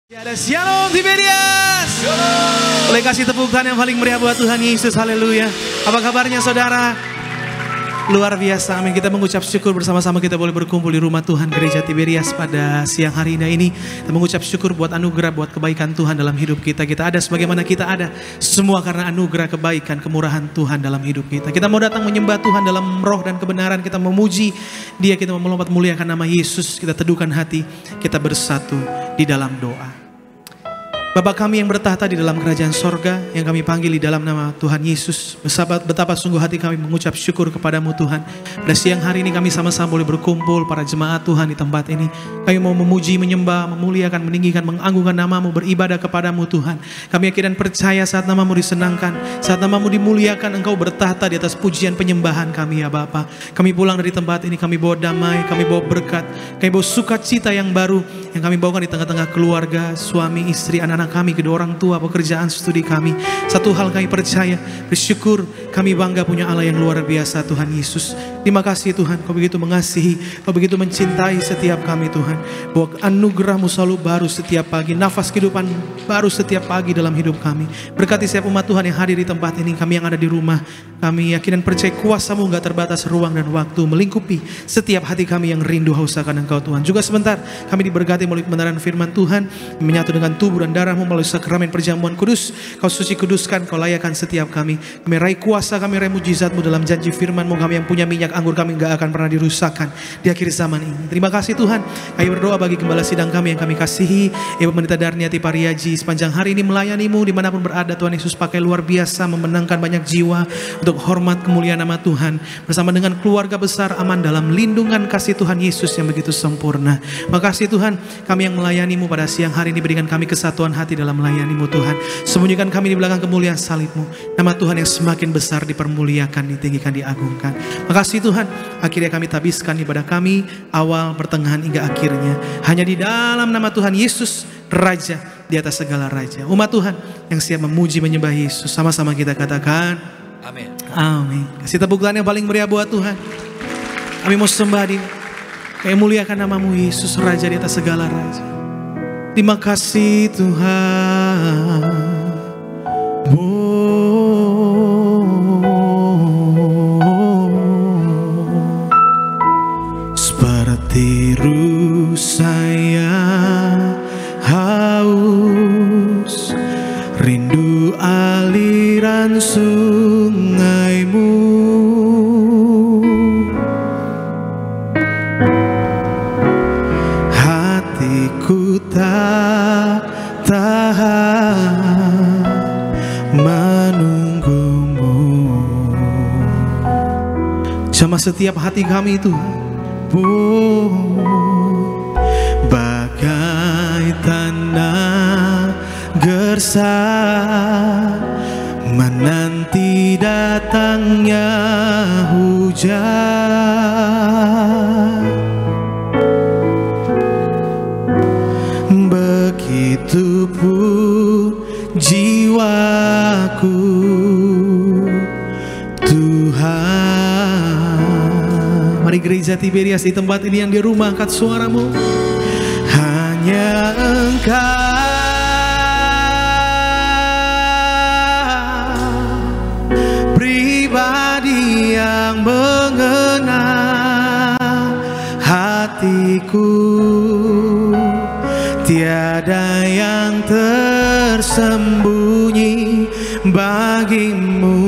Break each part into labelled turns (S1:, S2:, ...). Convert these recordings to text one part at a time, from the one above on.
S1: Ada Shalom Tiberias. Boleh kasih tepuk tangan yang paling meriah buat Tuhan Yesus. Haleluya. Apa kabarnya saudara? Luar biasa, amin. Kita mengucap syukur bersama-sama kita boleh berkumpul di rumah Tuhan Gereja Tiberias pada siang hari ini. Kita mengucap syukur buat anugerah, buat kebaikan Tuhan dalam hidup kita. Kita ada sebagaimana kita ada, semua karena anugerah, kebaikan, kemurahan Tuhan dalam hidup kita. Kita mau datang menyembah Tuhan dalam roh dan kebenaran. Kita memuji Dia, kita mau melompat muliakan nama Yesus. Kita teduhkan hati, kita bersatu di dalam doa. Bapa kami yang bertahta di dalam kerajaan sorga, yang kami panggil di dalam nama Tuhan Yesus. Betapa sungguh hati kami mengucap syukur kepadamu Tuhan. Pada siang hari ini kami sama-sama boleh berkumpul para jemaat Tuhan di tempat ini. Kami mau memuji, menyembah, memuliakan, meninggikan, mengagungkan namamu, beribadah kepadamu Tuhan. Kami yakin dan percaya saat namamu disenangkan, saat namamu dimuliakan, Engkau bertahta di atas pujian penyembahan kami ya Bapa. Kami pulang dari tempat ini, kami bawa damai, kami bawa berkat, kami bawa sukacita yang baru, yang kami bawakan di tengah-tengah keluarga, suami, istri, anak-anak kami, kedua orang tua, pekerjaan, studi kami. Satu hal kami percaya, bersyukur, kami bangga punya Allah yang luar biasa Tuhan Yesus. Terima kasih Tuhan, Kau begitu mengasihi, Kau begitu mencintai setiap kami Tuhan. Bahwa anugerah-Mu selalu baru setiap pagi, nafas kehidupan baru setiap pagi dalam hidup kami. Berkati setiap umat Tuhan yang hadir di tempat ini, kami yang ada di rumah. Kami yakin dan percaya kuasa-Mu gak terbatas ruang dan waktu, melingkupi setiap hati kami yang rindu haus akan Engkau Tuhan. Juga sebentar kami diberkati melalui kebenaran firman Tuhan, menyatu dengan tubuh dan darah-Mu melalui sakramen perjamuan kudus. Kau suci kuduskan, Kau layakkan setiap kami. Kami raih kuasa, kami raih mujizat-Mu dalam janji firman-Mu. Kami yang punya minyak anggur kami gak akan pernah dirusakkan di akhir zaman ini. Terima kasih Tuhan. Kami berdoa bagi gembala sidang kami yang kami kasihi, Ibu Pendeta Darniati Pariaji, sepanjang hari ini melayani-Mu dimanapun berada. Tuhan Yesus pakai luar biasa, memenangkan banyak jiwa untuk hormat kemuliaan nama Tuhan. Bersama dengan keluarga besar aman dalam lindungan kasih Tuhan Yesus yang begitu sempurna. Makasih Tuhan, kami yang melayani-Mu pada siang hari ini, berikan kami kesatuan hati dalam melayani-Mu Tuhan. Sembunyikan kami di belakang kemuliaan salib-Mu. Nama Tuhan yang semakin besar dipermuliakan, ditinggikan, diagungkan. Makasih Tuhan, akhirnya kami tabiskan ibadah kami, awal, pertengahan, hingga akhirnya hanya di dalam nama Tuhan Yesus, Raja di atas segala raja. Umat Tuhan yang siap memuji, menyembah Yesus, sama-sama kita katakan amin. Amin. Kasih tepuk tangan yang paling meriah buat Tuhan. Kami mau sembah di, kami muliakan namamu Yesus, Raja di atas segala raja. Terima kasih Tuhan. Seperti rus saya haus, rindu aliran sungai-Mu. Hatiku tak tahan menunggu-Mu. Jamah setiap hati kami itu bagai tanah gersang menanti datangnya hujan. Begitupun jiwaku Tuhan. Mari Gereja Tiberias di tempat ini, yang di rumah, angkat suaramu. Hanya Engkau pribadi yang mengenal hatiku. Tiada yang tersembunyi bagimu.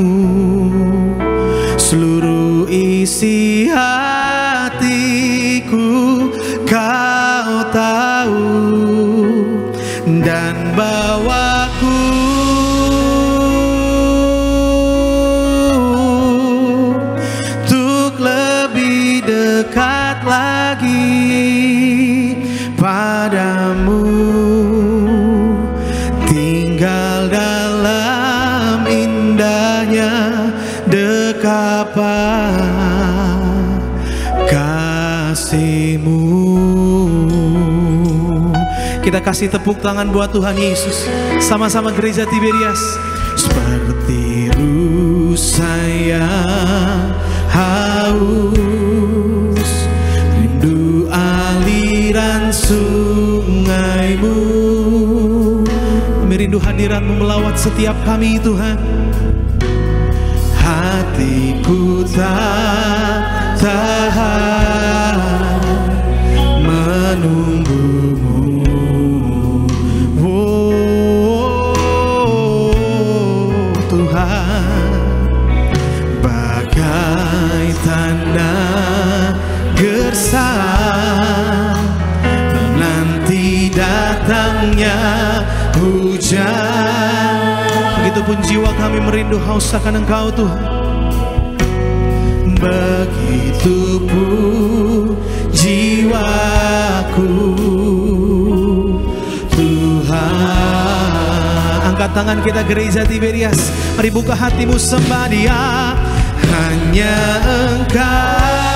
S1: Seluruh isi hatiku Kau tahu, dan bawaku untuk lebih dekat lagi padamu. Tinggal dalam indahnya dekapan kasih-Mu. Kita kasih tepuk tangan buat Tuhan Yesus. Sama-sama Gereja Tiberias. Seperti rus saya haus, rindu aliran sungai-Mu. rindu hadirat-Mu melawat setiap kami Tuhan. Hatiku tak tahan menunggu-Mu. Oh Tuhan, bagai tanda gersang nanti datangnya hujan. Begitupun jiwa kami merindu haus akan Engkau Tuhan. Begitupun jiwaku Tuhan. Angkat tangan kita gereja Tiberias, mari buka hatimu sembah Dia. Hanya Engkau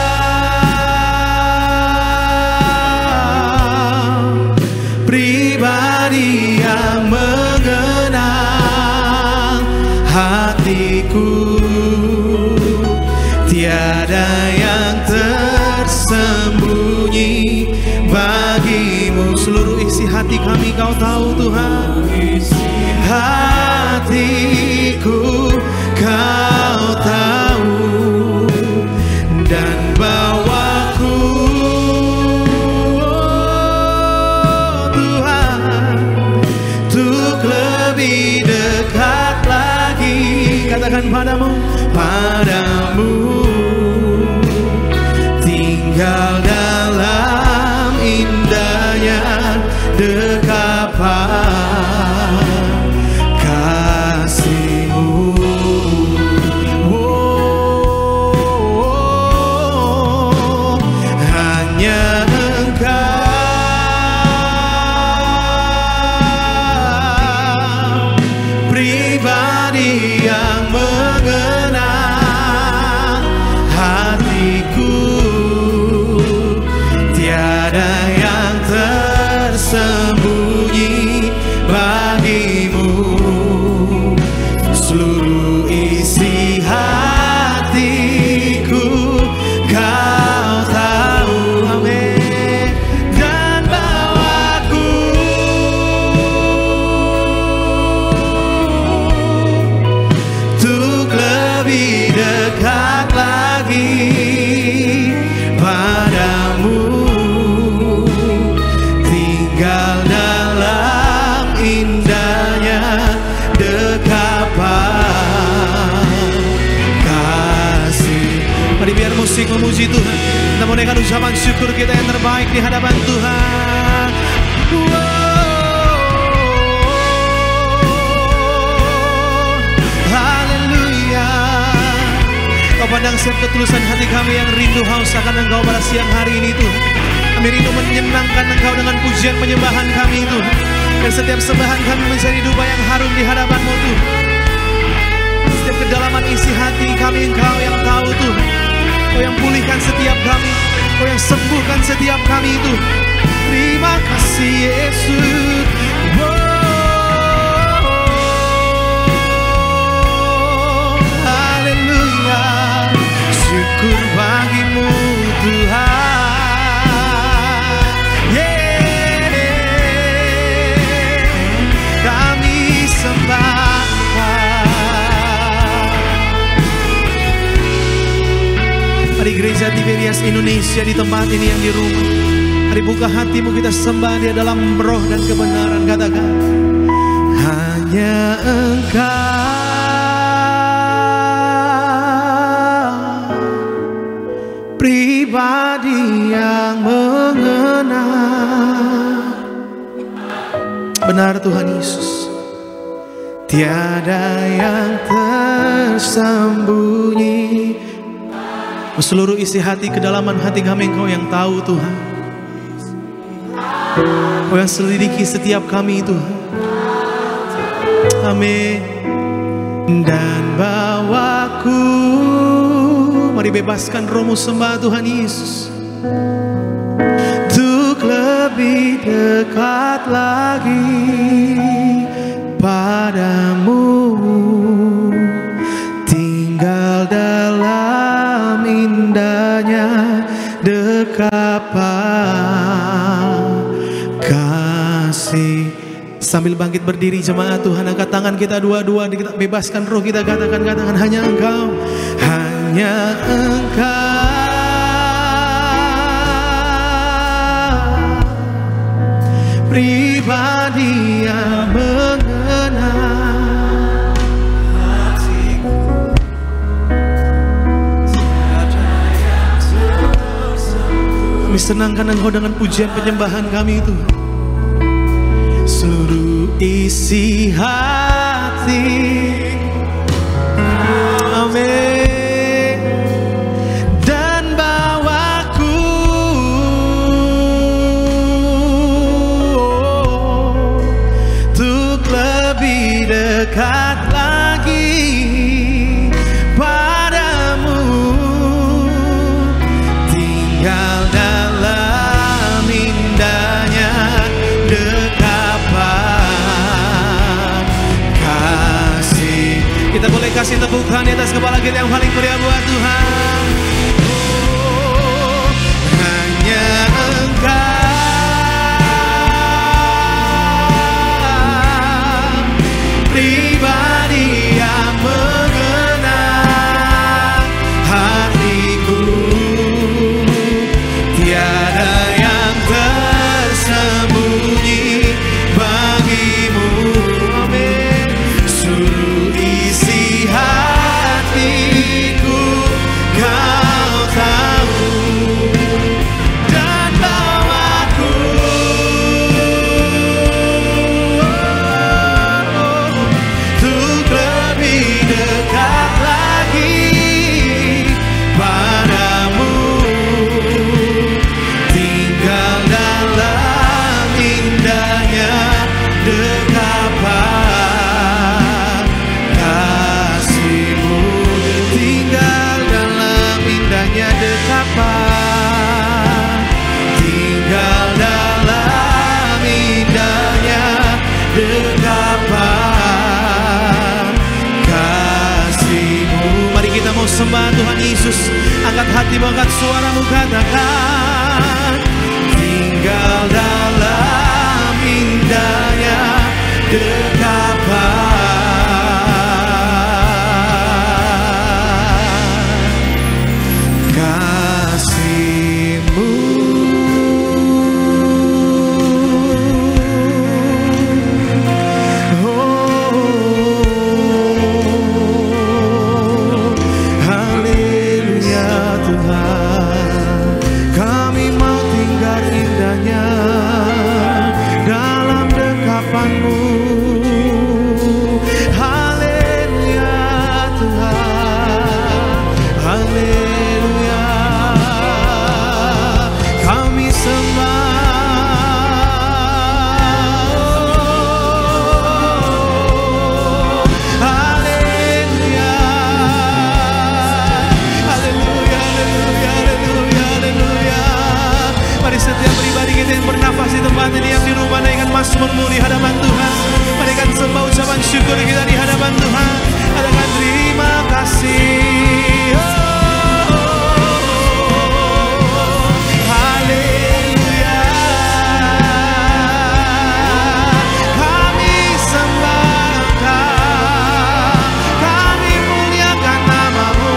S1: pribadi yang mengenal hatiku, tiada yang tersembunyi bagi-Mu. Seluruh isi hati kami Kau tahu Tuhan. Hatiku Kau tahu dan bawaku Tuhan untuk lebih dekat lagi. Katakan padamu, tinggal dalam indahnya dekapan kasih-Mu. Oh, hanya Engkau pribadi yang mengenal hatiku, tiada yang tersembunyi bagi-Mu. Seluruh isi hatiku Kau tahu, amin. Dan bawaku untuk lebih dekat lagi padamu, tinggal dalam indahnya dekapan kasih. Mari biar musik memuji Tuhan, kita menaikkan ucapan syukur kita yang terbaik di hadapan Tuhan. Haleluya. Kau pandang setiap ketulusan hati kami yang rindu haus akan Engkau pada siang hari ini Tuhan. Kami rindu menyenangkan Engkau dengan pujian penyembahan kami Tuhan. Dan setiap sembahan kami menjadi dupa yang harum di hadapan-Mu Tuhan. Setiap kedalaman isi hati kami Engkau yang tahu Tuhan. Kau yang pulihkan setiap kami, Kau yang sembuhkan setiap kami Tuhan. Terima kasih Yesus. Haleluya. Syukur bagi-Mu Tuhan. Kami sembah. Mari gereja Tiberias Indonesia di tempat ini yang di rumah, mari buka hatimu, kita sembah Dia dalam roh dan kebenaran. Katakan, hanya Engkau pribadi yang mengenal. Benar Tuhan Yesus, tiada yang tersembunyi. Seluruh isi hati, kedalaman hati kami Engkau yang tahu Tuhan. Kau yang selidiki setiap kami Tuhan. Amin. Dan bawaku, mari bebaskan rohmu sembah Tuhan Yesus, untuk lebih dekat lagi padamu, tinggal dalam indahnya dekapan kasih Sambil bangkit berdiri jemaat Tuhan, angkat tangan kita dua-dua, kita bebaskan roh kita, katakan hanya Engkau, hanya Engkau pribadi yang mengenal hatiku. Kami senangkan Engkau dengan pujian penyembahan kami itu. Seluruh isi hati, amin. Dan bawaku untuk lebih dekat lagi padamu, tinggal dalam indahnya kasih. Kita boleh kasih tepukan di atas kepala kita yang paling meriah buat Tuhan. Oh, hanya Engkau pribadi yang mengenal hatiku, tiada yang tersembunyi bagimu, amin. Seluruh isi hatiku Kau tahu, dan bawaku untuk lebih dekat lagi padamu, tinggal dalam indahnya dekapan kasih-Mu, tinggal dalam indahnya dekapan, tinggal dalam indahnya dekapan kasih-Mu. Mari kita mau sembah Tuhan Yesus. Angkat hatimu, angkat suaramu, katakan tinggal dalam indahnya dekapan kasih-Mu. Oh, haleluya Tuhan, kami mau tinggal indahnya dalam dekapan-Mu. Haleluya Tuhan, haleluya, kami sembah. Haleluya, haleluya, haleluya, haleluya, haleluya. Mari setiap pribadi kita yang bernafas di tempat ini, yang di rumah, naikkan mazmur-Mu di hadapan Tuhan. Mari kan sembah ucapan syukur kita di hadapan Tuhan. Katakan terima kasih. Haleluya, kami sembah Engkau, kami muliakan nama-Mu.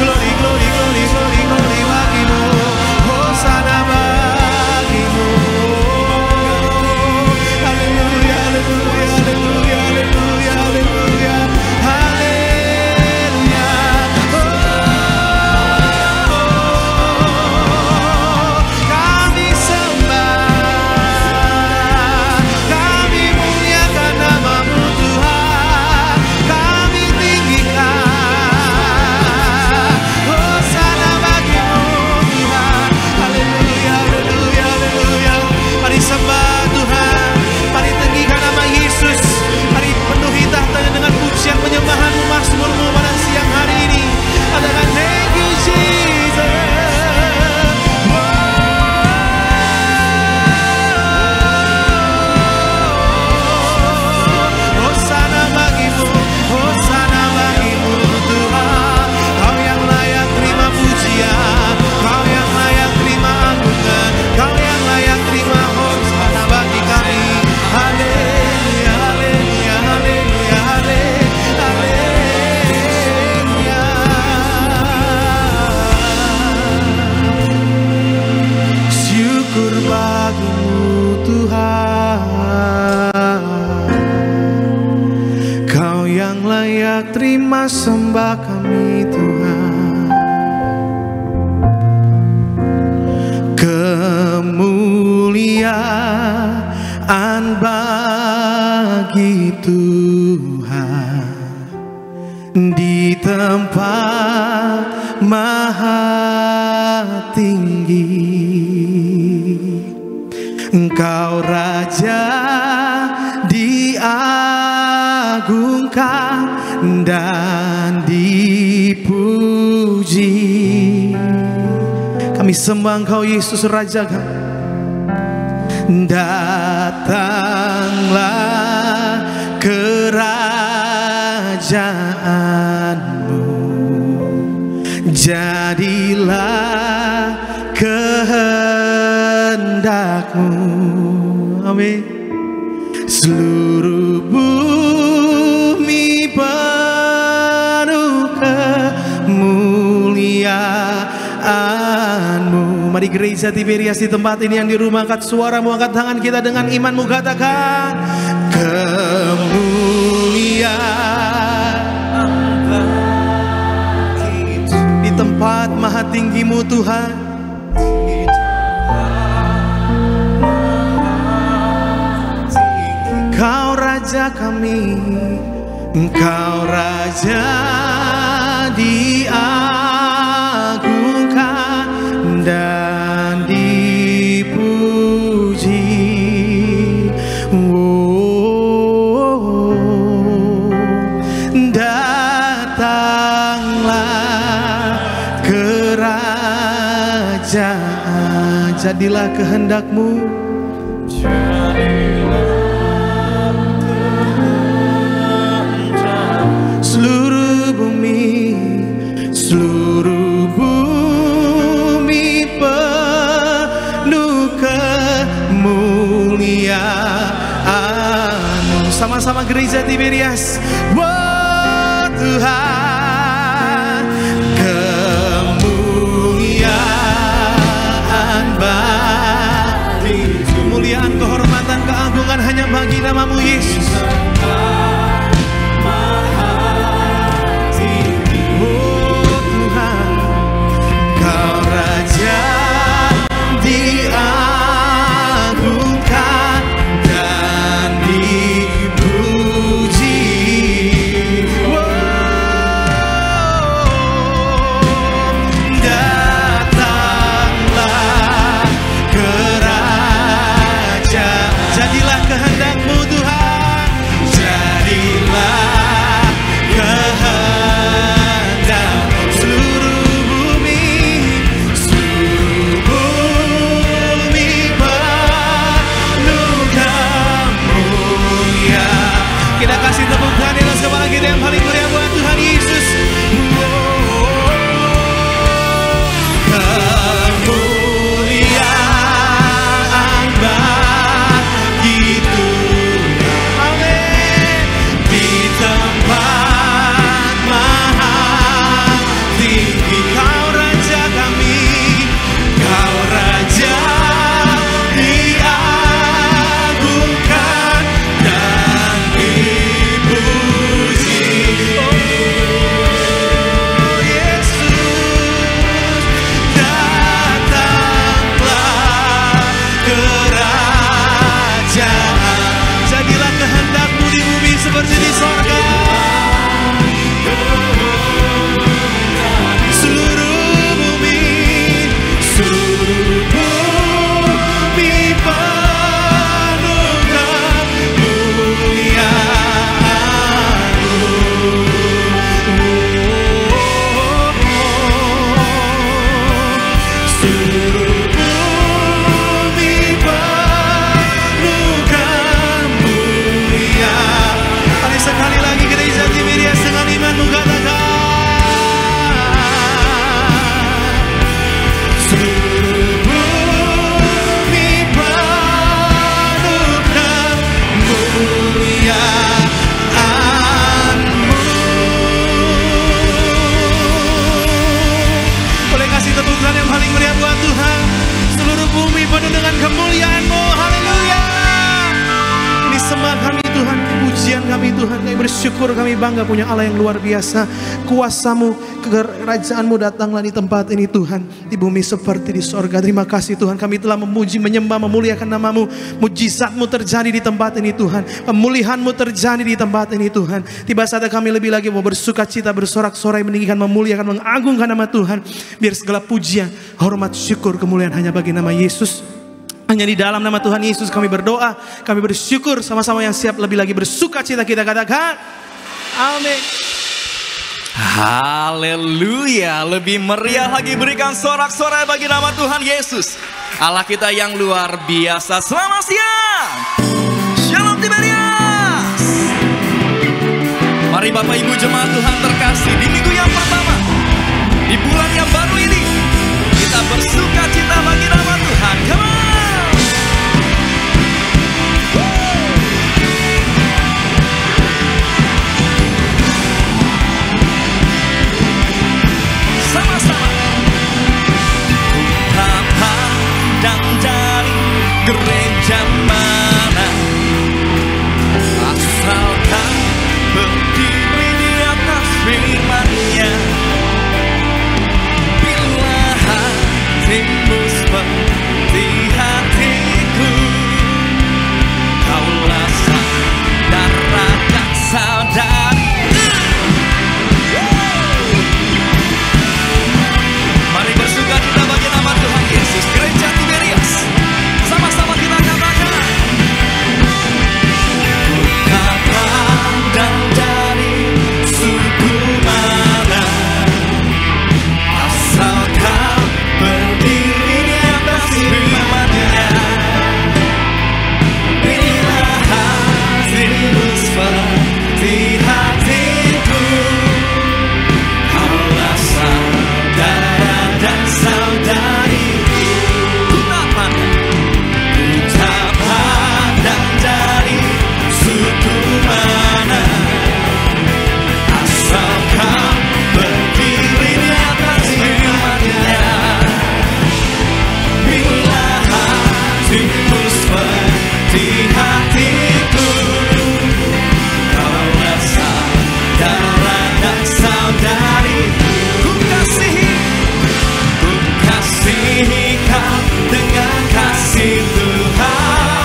S1: Glory, glory, glory, glory, glory bagi-Mu. Hosana bagi-Mu. Haleluya, haleluya, haleluya, haleluya, haleluya. Haleluya. terima sembah kami Tuhan. Kemuliaan bagi Tuhan di tempat maha tinggi. Engkau Raja diagungkan dan dipuji. Kami sembah Engkau Yesus Raja kami. Datanglah kerajaanmu, jadilah kehendakmu. Amin. Seluruh bumi penuh kemuliaan-Mu. Mari gereja Tiberias di tempat ini, yang di rumah, angkat suaramu, angkat tangan kita dengan imanmu, katakan kemuliaan di tempat maha tinggi-Mu Tuhan. Engkau Raja kami, Engkau Raja diagungkan dan dipuji. Datanglah kerajaan, jadilah kehendak-Mu. Seluruh bumi penuh kemuliaan-Mu. Sama-sama gereja Tiberias. Oh Tuhan, kemuliaan bagi, kemuliaan, kehormatan, keagungan hanya bagi nama-Mu Yesus. Diagungkan dan dipuji. Datanglah kerajaan, jadilah kehendak-Mu Tuhan. kami Tuhan. Kami bersyukur, kami bangga punya Allah yang luar biasa. Kuasa-Mu, kerajaan-Mu datanglah di tempat ini Tuhan. Di bumi seperti di sorga. Terima kasih Tuhan, kami telah memuji, menyembah, memuliakan nama-Mu. Mujizat-Mu terjadi di tempat ini Tuhan. Pemulihan-Mu terjadi di tempat ini Tuhan. Tiba saatnya kami lebih lagi mau bersuka cita, bersorak-sorai, meninggikan, memuliakan, mengagungkan nama Tuhan. Biar segala pujian, hormat, syukur, kemuliaan hanya bagi nama Yesus. Hanya di dalam nama Tuhan Yesus kami berdoa, kami bersyukur, sama-sama yang siap lebih lagi bersuka cita kita katakan amin.
S2: Haleluya. Lebih meriah lagi berikan sorak-sorai bagi nama Tuhan Yesus, Allah kita yang luar biasa. Selamat siang, Shalom Tiberias. Mari Bapak Ibu jemaat Tuhan terkasih, di minggu yang pertama, di bulan yang baru ini, kita bersuka cita bagi nama Tuhan. Come on. Sama-sama. Ku tak pandang dari gereja mana, asalkan berdiri di atas firman-Nya. Bila hatimu seperti hatiku, kaulah saudara dan saudari. Mari bersuka cita bagi nama Tuhan Yesus. Gereja Tiberias, sama-sama kita katakan. Tak pandang dari suku mana, asalkan berdiri di atas firman-Nya. Bila hatimu seperti hatiku, kaulah saudara dan saudariku. Ku tak pandang dari suku mana, asalkan berdiri di atas firman-Nya. Bila hatimu seperti hatiku, kaulah saudara dan saudariku. Ku kasihi kau dengan kasih Tuhan.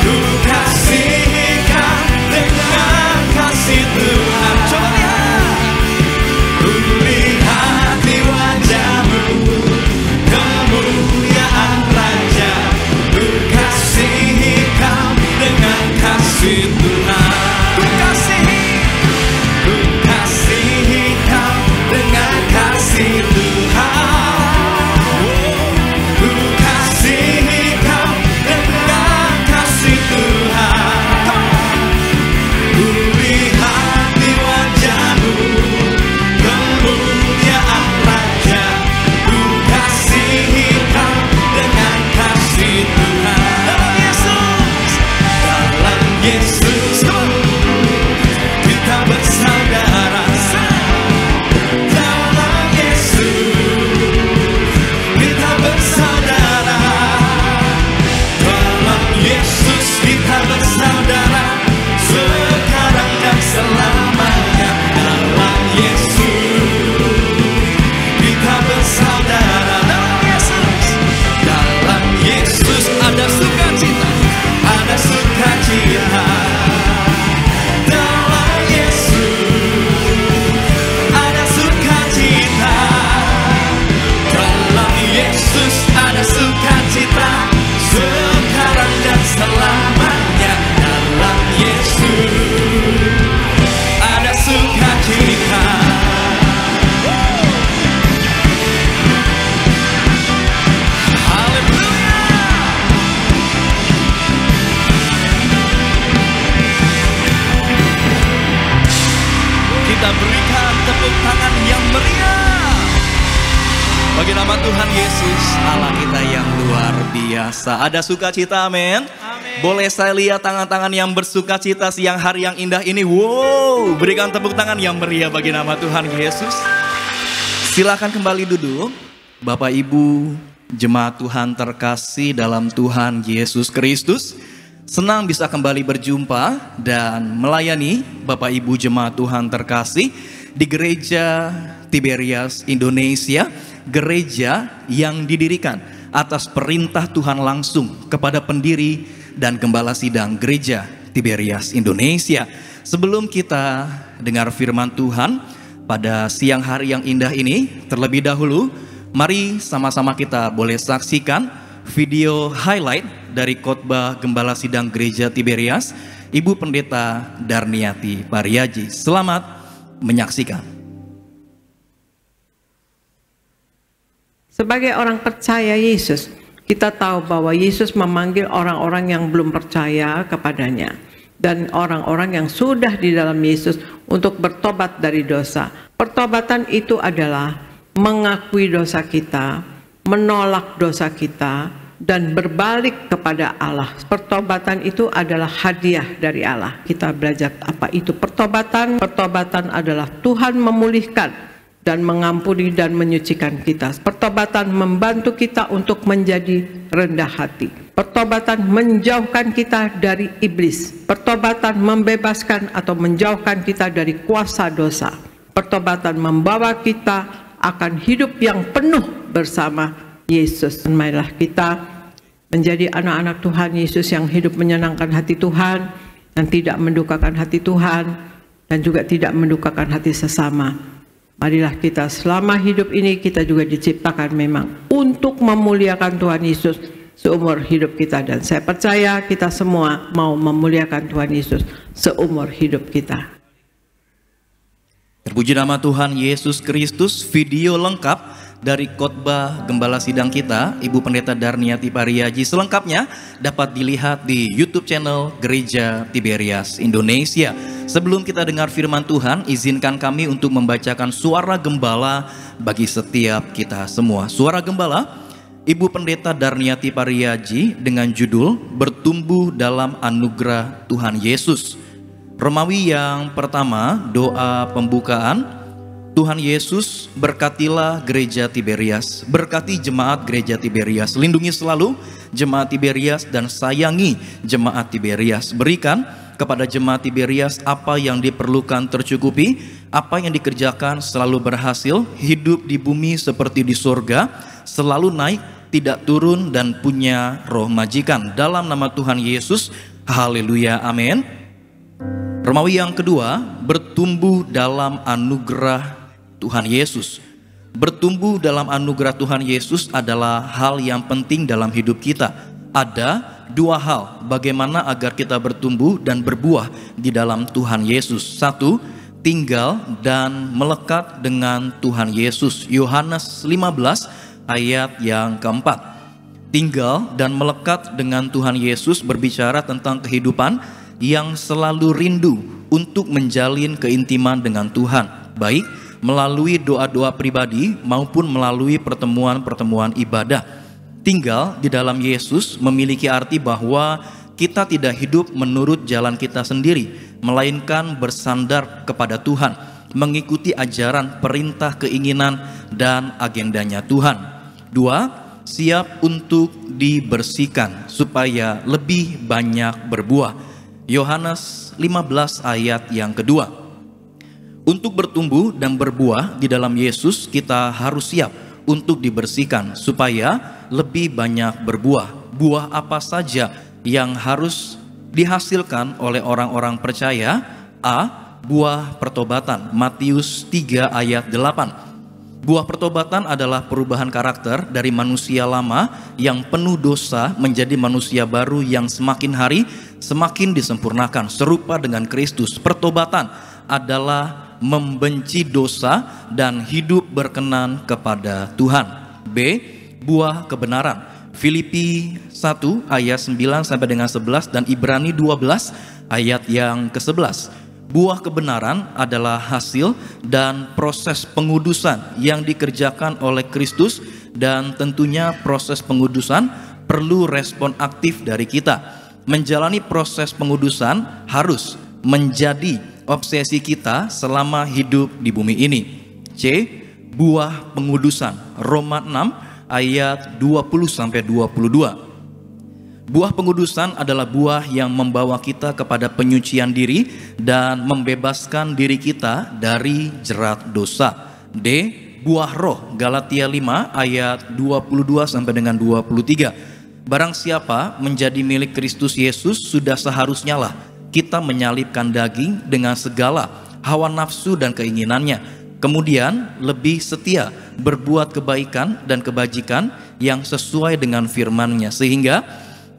S2: Ku kasihi kau dengan kasih Tuhan. Coba lihat, ku lihat di wajah-Mu kemuliaan Raja. Ku kasihi kau dengan kasih Tuhan. Ku kasihi kau dengan kasih Tuhan. Ku kasihi kau dengan kasih Tuhan. Ku lihat di wajah-Mu kemuliaan Raja. Ku kasihi kau dengan kasih Tuhan. Dalam Yesus, kita bersaudara. Dalam Yesus, kita bersaudara. Dalam Yesus kita bersaudara, sekarang dan selamanya. Dalam Yesus kita bersaudara. Dalam Yesus ada sukacita, ada sukacita. Dalam Yesus ada sukacita. Dalam Yesus ada sukacita, sekarang dan selamanya. Dalam Yesus ada sukacita. Haleluya. Kita berikan tepuk tangan yang meriah bagi nama Tuhan Yesus, Allah kita yang luar biasa. Ada sukacita, amin. Boleh saya lihat tangan-tangan yang bersukacita siang hari yang indah ini? Wow, berikan tepuk tangan yang meriah bagi nama Tuhan Yesus. Silakan kembali duduk, Bapak Ibu, jemaat Tuhan terkasih dalam Tuhan Yesus Kristus. Senang bisa kembali berjumpa dan melayani Bapak Ibu Jemaat Tuhan terkasih di Gereja Tiberias Indonesia, gereja yang didirikan atas perintah Tuhan langsung kepada pendiri dan gembala sidang Gereja Tiberias Indonesia. Sebelum kita dengar firman Tuhan pada siang hari yang indah ini, terlebih dahulu mari sama-sama kita boleh saksikan video highlight dari khotbah Gembala Sidang Gereja Tiberias, Ibu Pendeta Darniati Pariaji. Selamat menyaksikan.
S3: Sebagai orang percaya Yesus, kita tahu bahwa Yesus memanggil orang-orang yang belum percaya kepadanya dan orang-orang yang sudah di dalam Yesus untuk bertobat dari dosa. Pertobatan itu adalah mengakui dosa kita, menolak dosa kita, dan berbalik kepada Allah. Pertobatan itu adalah hadiah dari Allah. Kita belajar apa itu pertobatan. Pertobatan adalah Tuhan memulihkan dan mengampuni dan menyucikan kita. Pertobatan membantu kita untuk menjadi rendah hati. Pertobatan menjauhkan kita dari iblis. Pertobatan membebaskan atau menjauhkan kita dari kuasa dosa. Pertobatan membawa kita akan hidup yang penuh bersama Yesus. Marilah kita menjadi anak-anak Tuhan Yesus yang hidup menyenangkan hati Tuhan dan tidak mendukakan hati Tuhan dan juga tidak mendukakan hati sesama. Marilah kita selama hidup ini kita juga diciptakan memang untuk memuliakan Tuhan Yesus seumur hidup kita, dan saya percaya kita semua mau memuliakan Tuhan Yesus seumur hidup kita.
S2: Terpuji nama Tuhan Yesus Kristus. Video lengkap dari khotbah Gembala Sidang kita, Ibu Pendeta Darniati Pariaji, selengkapnya dapat dilihat di YouTube channel Gereja Tiberias Indonesia. Sebelum kita dengar firman Tuhan, izinkan kami untuk membacakan suara gembala bagi setiap kita semua. Suara gembala Ibu Pendeta Darniati Pariaji dengan judul Bertumbuh dalam Anugerah Tuhan Yesus. Romawi yang pertama, doa pembukaan. Tuhan Yesus, berkatilah Gereja Tiberias, berkati jemaat Gereja Tiberias, lindungi selalu jemaat Tiberias dan sayangi jemaat Tiberias. Berikan kepada jemaat Tiberias apa yang diperlukan tercukupi, apa yang dikerjakan selalu berhasil, hidup di bumi seperti di surga, selalu naik, tidak turun, dan punya roh majikan. Dalam nama Tuhan Yesus, haleluya, amin. Romawi yang kedua, bertumbuh dalam anugerah Tuhan Yesus. Bertumbuh dalam anugerah Tuhan Yesus adalah hal yang penting dalam hidup kita. Ada dua hal bagaimana agar kita bertumbuh dan berbuah di dalam Tuhan Yesus. Satu, tinggal dan melekat dengan Tuhan Yesus. Yohanes 15 ayat yang keempat. Tinggal dan melekat dengan Tuhan Yesus berbicara tentang kehidupan yang selalu rindu untuk menjalin keintiman dengan Tuhan, baik melalui doa-doa pribadi maupun melalui pertemuan-pertemuan ibadah. Tinggal di dalam Yesus memiliki arti bahwa kita tidak hidup menurut jalan kita sendiri, melainkan bersandar kepada Tuhan, mengikuti ajaran, perintah, keinginan, dan agendanya Tuhan. Dua, siap untuk dibersihkan supaya lebih banyak berbuah. Yohanes 15 ayat yang kedua. Untuk bertumbuh dan berbuah di dalam Yesus, kita harus siap untuk dibersihkan supaya lebih banyak berbuah. Buah apa saja yang harus dihasilkan oleh orang-orang percaya? A. Buah pertobatan. Matius 3 ayat 8. Buah pertobatan adalah perubahan karakter dari manusia lama yang penuh dosa menjadi manusia baru yang semakin hari semakin disempurnakan serupa dengan Kristus. Pertobatan adalah membenci dosa dan hidup berkenan kepada Tuhan. B. Buah kebenaran. Filipi 1 ayat 9 sampai dengan 11 dan Ibrani 12 ayat yang ke-11. Buah kebenaran adalah hasil dan proses pengudusan yang dikerjakan oleh Kristus, dan tentunya proses pengudusan perlu respon aktif dari kita. Menjalani proses pengudusan harus menjadi obsesi kita selama hidup di bumi ini. C. Buah pengudusan. Roma 6 ayat 20 sampai 22. Buah pengudusan adalah buah yang membawa kita kepada penyucian diri dan membebaskan diri kita dari jerat dosa. D. Buah roh, Galatia 5 ayat 22 sampai dengan 23. Barang siapa menjadi milik Kristus Yesus, sudah seharusnya lah kita menyalibkan daging dengan segala hawa nafsu dan keinginannya. Kemudian lebih setia berbuat kebaikan dan kebajikan yang sesuai dengan firman-Nya, sehingga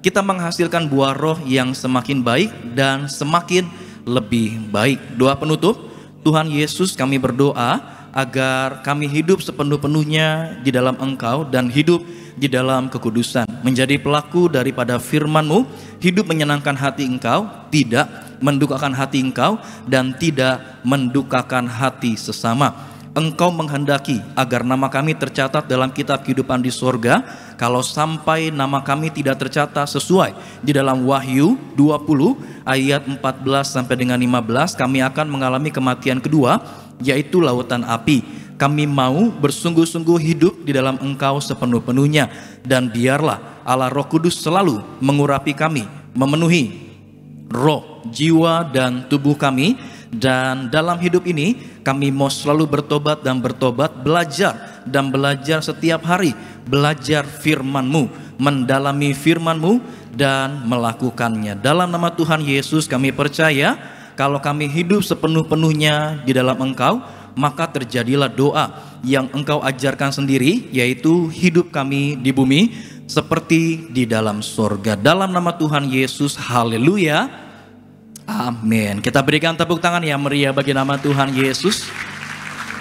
S2: kita menghasilkan buah roh yang semakin baik dan semakin lebih baik. Doa penutup, Tuhan Yesus, kami berdoa agar kami hidup sepenuh-penuhnya di dalam Engkau dan hidup di dalam kekudusan, menjadi pelaku daripada firman-Mu, hidup menyenangkan hati Engkau, tidak mendukakan hati Engkau, dan tidak mendukakan hati sesama. Engkau menghendaki agar nama kami tercatat dalam kitab kehidupan di sorga. Kalau sampai nama kami tidak tercatat sesuai di dalam Wahyu 20 ayat 14 sampai dengan 15, kami akan mengalami kematian kedua, yaitu lautan api. Kami mau bersungguh-sungguh hidup di dalam Engkau sepenuh-penuhnya, dan biarlah Allah Roh Kudus selalu mengurapi kami, memenuhi roh, jiwa, dan tubuh kami. Dan dalam hidup ini kami mau selalu bertobat dan bertobat, belajar dan belajar setiap hari, belajar firman-Mu, mendalami firman-Mu dan melakukannya. Dalam nama Tuhan Yesus kami percaya, kalau kami hidup sepenuh-penuhnya di dalam Engkau, maka terjadilah doa yang Engkau ajarkan sendiri, yaitu hidup kami di bumi seperti di dalam sorga. Dalam nama Tuhan Yesus, haleluya, amin. Kita berikan tepuk tangan yang meriah bagi nama Tuhan Yesus.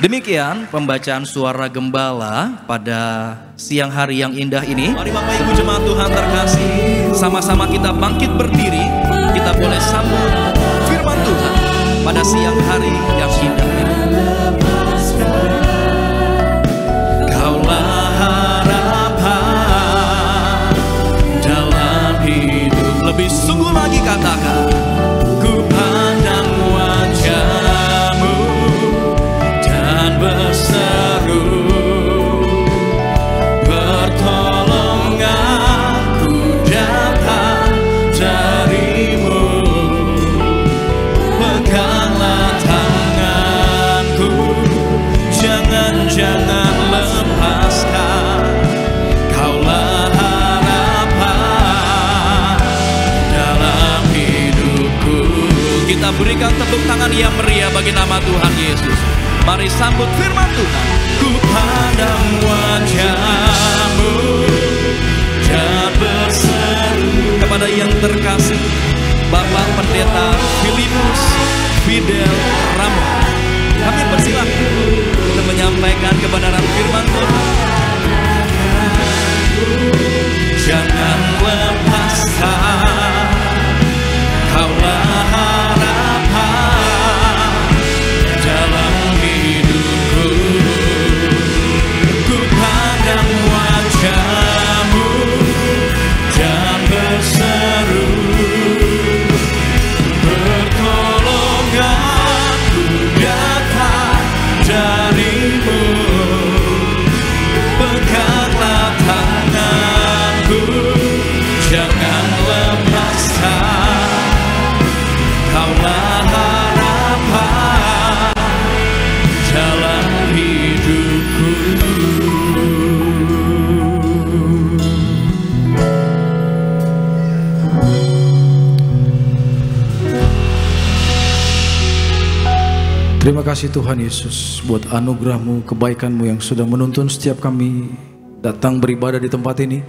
S2: Demikian pembacaan suara gembala pada siang hari yang indah ini. Mari Bapak Ibu jemaat Tuhan terkasih, sama-sama kita bangkit berdiri. Kita boleh sambut firman Tuhan pada siang hari yang indah ini. Kaulah harapan dalam hidup. Lebih sungguh lagi katakan, ku pandang wajah-Mu dan berseru, bertolong aku datang dari-Mu. Peganglah tanganku, jangan lepaskan. Kaulah harapan dalam hidupku. Kita berikan tepuk tangan yang meriah bagi nama Tuhan Yesus. Mari sambut firman Tuhan. Ku pandang wajah-Mu dan berseru. Kepada yang terkasih Bapak Pendeta Filipus Fidel Ramon, kami persilakan untuk menyampaikan kebenaran firman Tuhan. Jangan lepaskan, Kaulah harapan dalam hidupku. Ku pandang wajah-Mu dan berseru, bertolong aku datang dari-Mu. Peganglah tanganku, jangan lepaskan. Kaulah harapan dalam hidupku.
S4: Terima kasih Tuhan Yesus buat anugerah-Mu, kebaikan-Mu yang sudah menuntun setiap kami datang beribadah di tempat ini.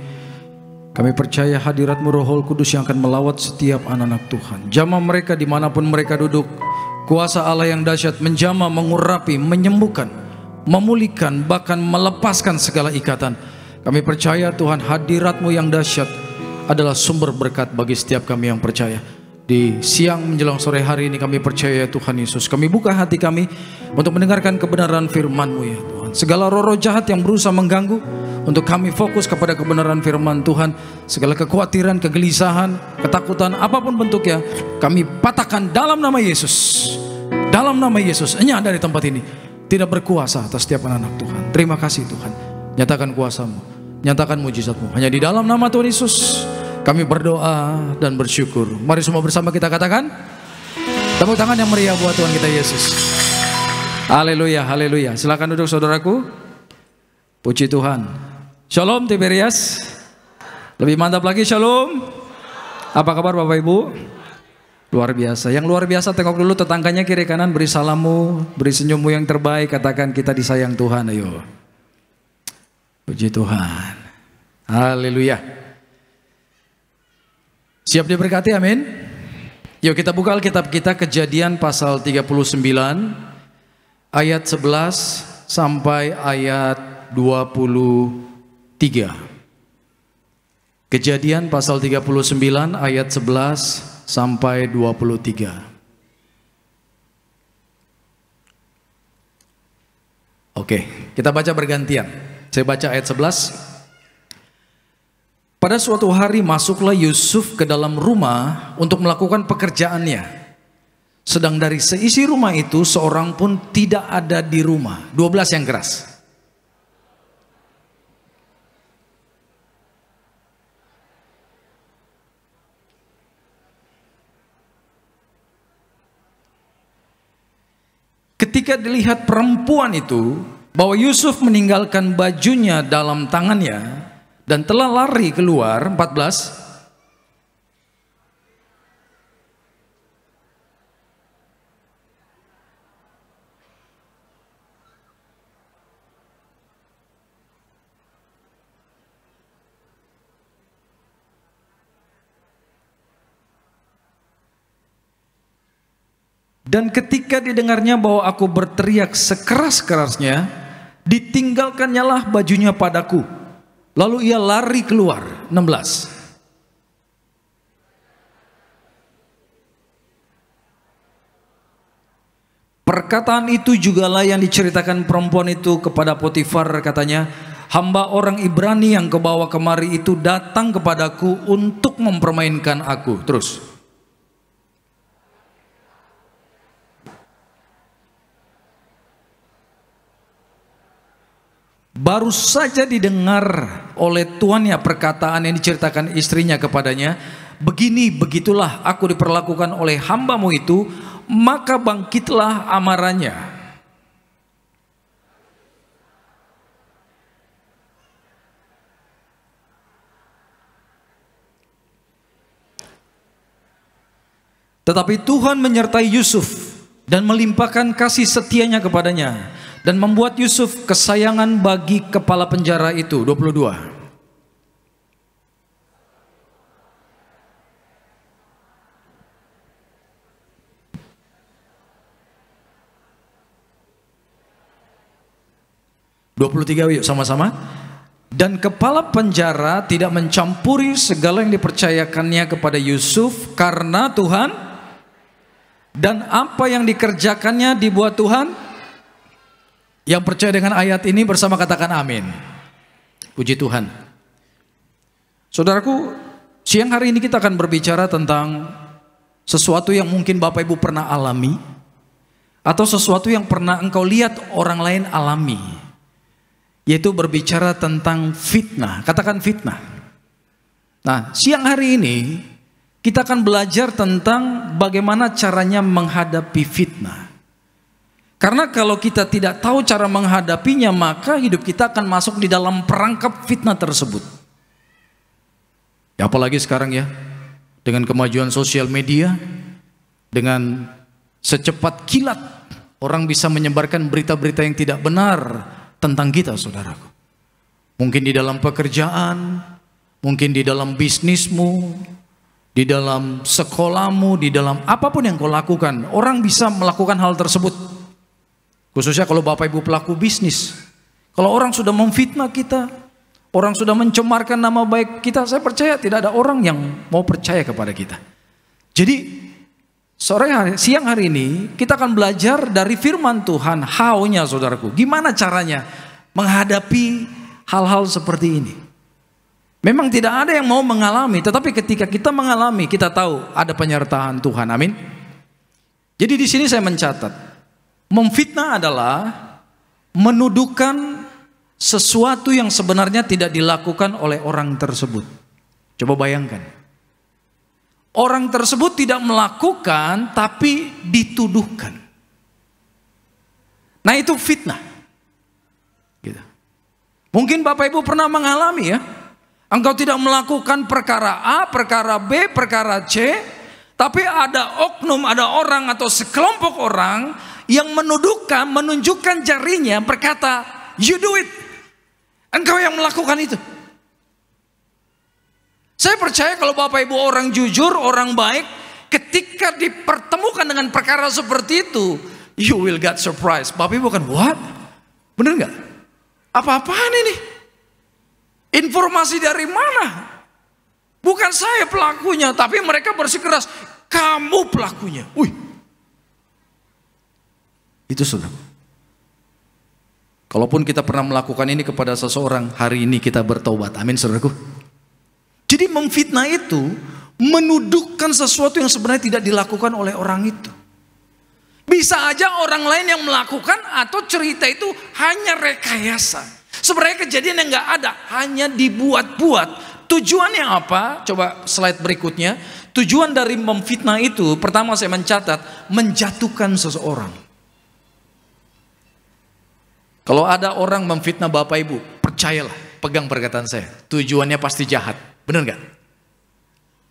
S4: Kami percaya hadirat-Mu Roh Kudus yang akan melawat setiap anak-anak Tuhan. Jamah mereka dimanapun mereka duduk. Kuasa Allah yang dahsyat menjamah, mengurapi, menyembuhkan, memulihkan, bahkan melepaskan segala ikatan. Kami percaya Tuhan, hadirat-Mu yang dahsyat adalah sumber berkat bagi setiap kami yang percaya. Di siang menjelang sore hari ini kami percaya Tuhan Yesus, kami buka hati kami untuk mendengarkan kebenaran firman-Mu ya Tuhan. Segala roh-roh jahat yang berusaha mengganggu, untuk kami fokus kepada kebenaran firman Tuhan. Segala kekhawatiran, kegelisahan, ketakutan, apapun bentuknya, kami patahkan dalam nama Yesus. Dalam nama Yesus, hanya dari tempat ini tidak berkuasa atas setiap anak Tuhan. Terima kasih Tuhan, nyatakan kuasa-Mu, nyatakan mujizat-Mu. Hanya di dalam nama Tuhan Yesus Kami berdoa dan bersyukur. Mari semua bersama kita katakan, tepuk tangan yang meriah buat Tuhan kita Yesus. Haleluya, haleluya. Silakan duduk saudaraku. Puji Tuhan. Shalom Tiberias. Lebih mantap lagi shalom. Apa kabar Bapak Ibu? Luar biasa. Yang luar biasa, tengok dulu tetangganya kiri kanan, beri salammu, beri senyummu yang terbaik, katakan kita disayang Tuhan. Ayo. Puji Tuhan. Haleluya. Siap diberkati, amin. Yuk kita buka Alkitab kita, Kejadian pasal 39 ayat 11 sampai ayat 23. Kejadian pasal 39 ayat 11 sampai 23. Oke, kita baca bergantian. Saya baca ayat 11. Pada suatu hari masuklah Yusuf ke dalam rumah untuk melakukan pekerjaannya. Sedang dari seisi rumah itu seorang pun tidak ada di rumah. 12 yang keras. Ketika dilihat perempuan itu bahwa Yusuf meninggalkan bajunya dalam tangannya dan telah lari keluar, 14. Dan ketika didengarnya bahwa aku berteriak sekeras-kerasnya, ditinggalkannya lah bajunya padaku. Lalu ia lari keluar. 16. Perkataan itu jugalah yang diceritakan perempuan itu kepada Potifar, katanya, hamba orang Ibrani yang kebawa kemari itu datang kepadaku untuk mempermainkan aku. Terus. Baru saja didengar oleh tuannya perkataan yang diceritakan istrinya kepadanya, begini begitulah aku diperlakukan oleh hambamu itu, maka bangkitlah amarahnya. Tetapi Tuhan menyertai Yusuf dan melimpahkan kasih setianya kepadanya, dan membuat Yusuf kesayangan bagi kepala penjara itu. 22. Yuk sama-sama. Dan kepala penjara tidak mencampuri segala yang dipercayakannya kepada Yusuf karena Tuhan, dan apa yang dikerjakannya dibuat Tuhan. Yang percaya dengan ayat ini bersama katakan amin. Puji Tuhan. Saudaraku, siang hari ini kita akan berbicara tentang sesuatu yang mungkin Bapak Ibu pernah alami, atau sesuatu yang pernah engkau lihat orang lain alami, yaitu berbicara tentang fitnah. Katakan fitnah. Nah, siang hari ini kita akan belajar tentang bagaimana caranya menghadapi fitnah. Karena kalau kita tidak tahu cara menghadapinya, maka hidup kita akan masuk di dalam perangkap fitnah tersebut. Ya, apalagi sekarang ya, dengan kemajuan sosial media, dengan secepat kilat orang bisa menyebarkan berita-berita yang tidak benar tentang kita, saudaraku. Mungkin di dalam pekerjaan, mungkin di dalam bisnismu, di dalam sekolahmu, di dalam apapun yang kau lakukan, orang bisa melakukan hal tersebut. Khususnya kalau Bapak Ibu pelaku bisnis. Kalau orang sudah memfitnah kita, orang sudah mencemarkan nama baik kita, saya percaya tidak ada orang yang mau percaya kepada kita. Jadi siang hari ini kita akan belajar dari firman Tuhan, how-nya saudaraku. Gimana caranya menghadapi hal-hal seperti ini. Memang tidak ada yang mau mengalami, tetapi ketika kita mengalami, kita tahu ada penyertaan Tuhan. Amin. Jadi di sini saya mencatat, memfitnah adalah menuduhkan sesuatu yang sebenarnya tidak dilakukan oleh orang tersebut. Coba bayangkan. Orang tersebut tidak melakukan tapi dituduhkan. Nah itu fitnah. Gitu. Mungkin Bapak Ibu pernah mengalami ya. Engkau tidak melakukan perkara A, perkara B, perkara C. Tapi ada oknum, ada orang atau sekelompok orang yang menuduhkan, menunjukkan jarinya berkata, you do it. Engkau yang melakukan itu. Saya percaya kalau Bapak Ibu orang jujur, orang baik, ketika dipertemukan dengan perkara seperti itu, you will get surprised. Bapak Ibu kan, what? Bener nggak? Apa-apaan ini? Informasi dari mana? Bukan saya pelakunya, tapi mereka bersikeras, kamu pelakunya. Wih. Itu saudara. Kalaupun kita pernah melakukan ini kepada seseorang, hari ini kita bertobat. Amin saudaraku. Jadi memfitnah itu menuduhkan sesuatu yang sebenarnya tidak dilakukan oleh orang itu. Bisa aja orang lain yang melakukan atau cerita itu hanya rekayasa. Sebenarnya kejadian yang nggak ada, hanya dibuat-buat. Tujuannya apa? Coba slide berikutnya. Tujuan dari memfitnah itu, pertama saya mencatat, menjatuhkan seseorang. Kalau ada orang memfitnah Bapak Ibu, percayalah, pegang perkataan saya. Tujuannya pasti jahat. Benar nggak?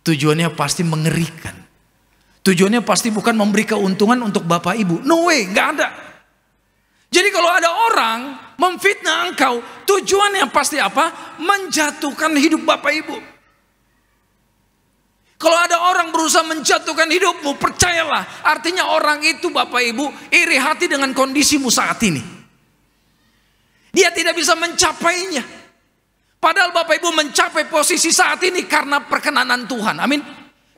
S4: Tujuannya pasti mengerikan. Tujuannya pasti bukan memberi keuntungan untuk Bapak Ibu. No way, nggak ada. Jadi kalau ada orang memfitnah engkau, tujuannya pasti apa? Menjatuhkan hidup Bapak Ibu. Kalau ada orang berusaha menjatuhkan hidupmu, percayalah, artinya orang itu Bapak Ibu iri hati dengan kondisimu saat ini. Dia tidak bisa mencapainya. Padahal Bapak Ibu mencapai posisi saat ini karena perkenanan Tuhan. Amin.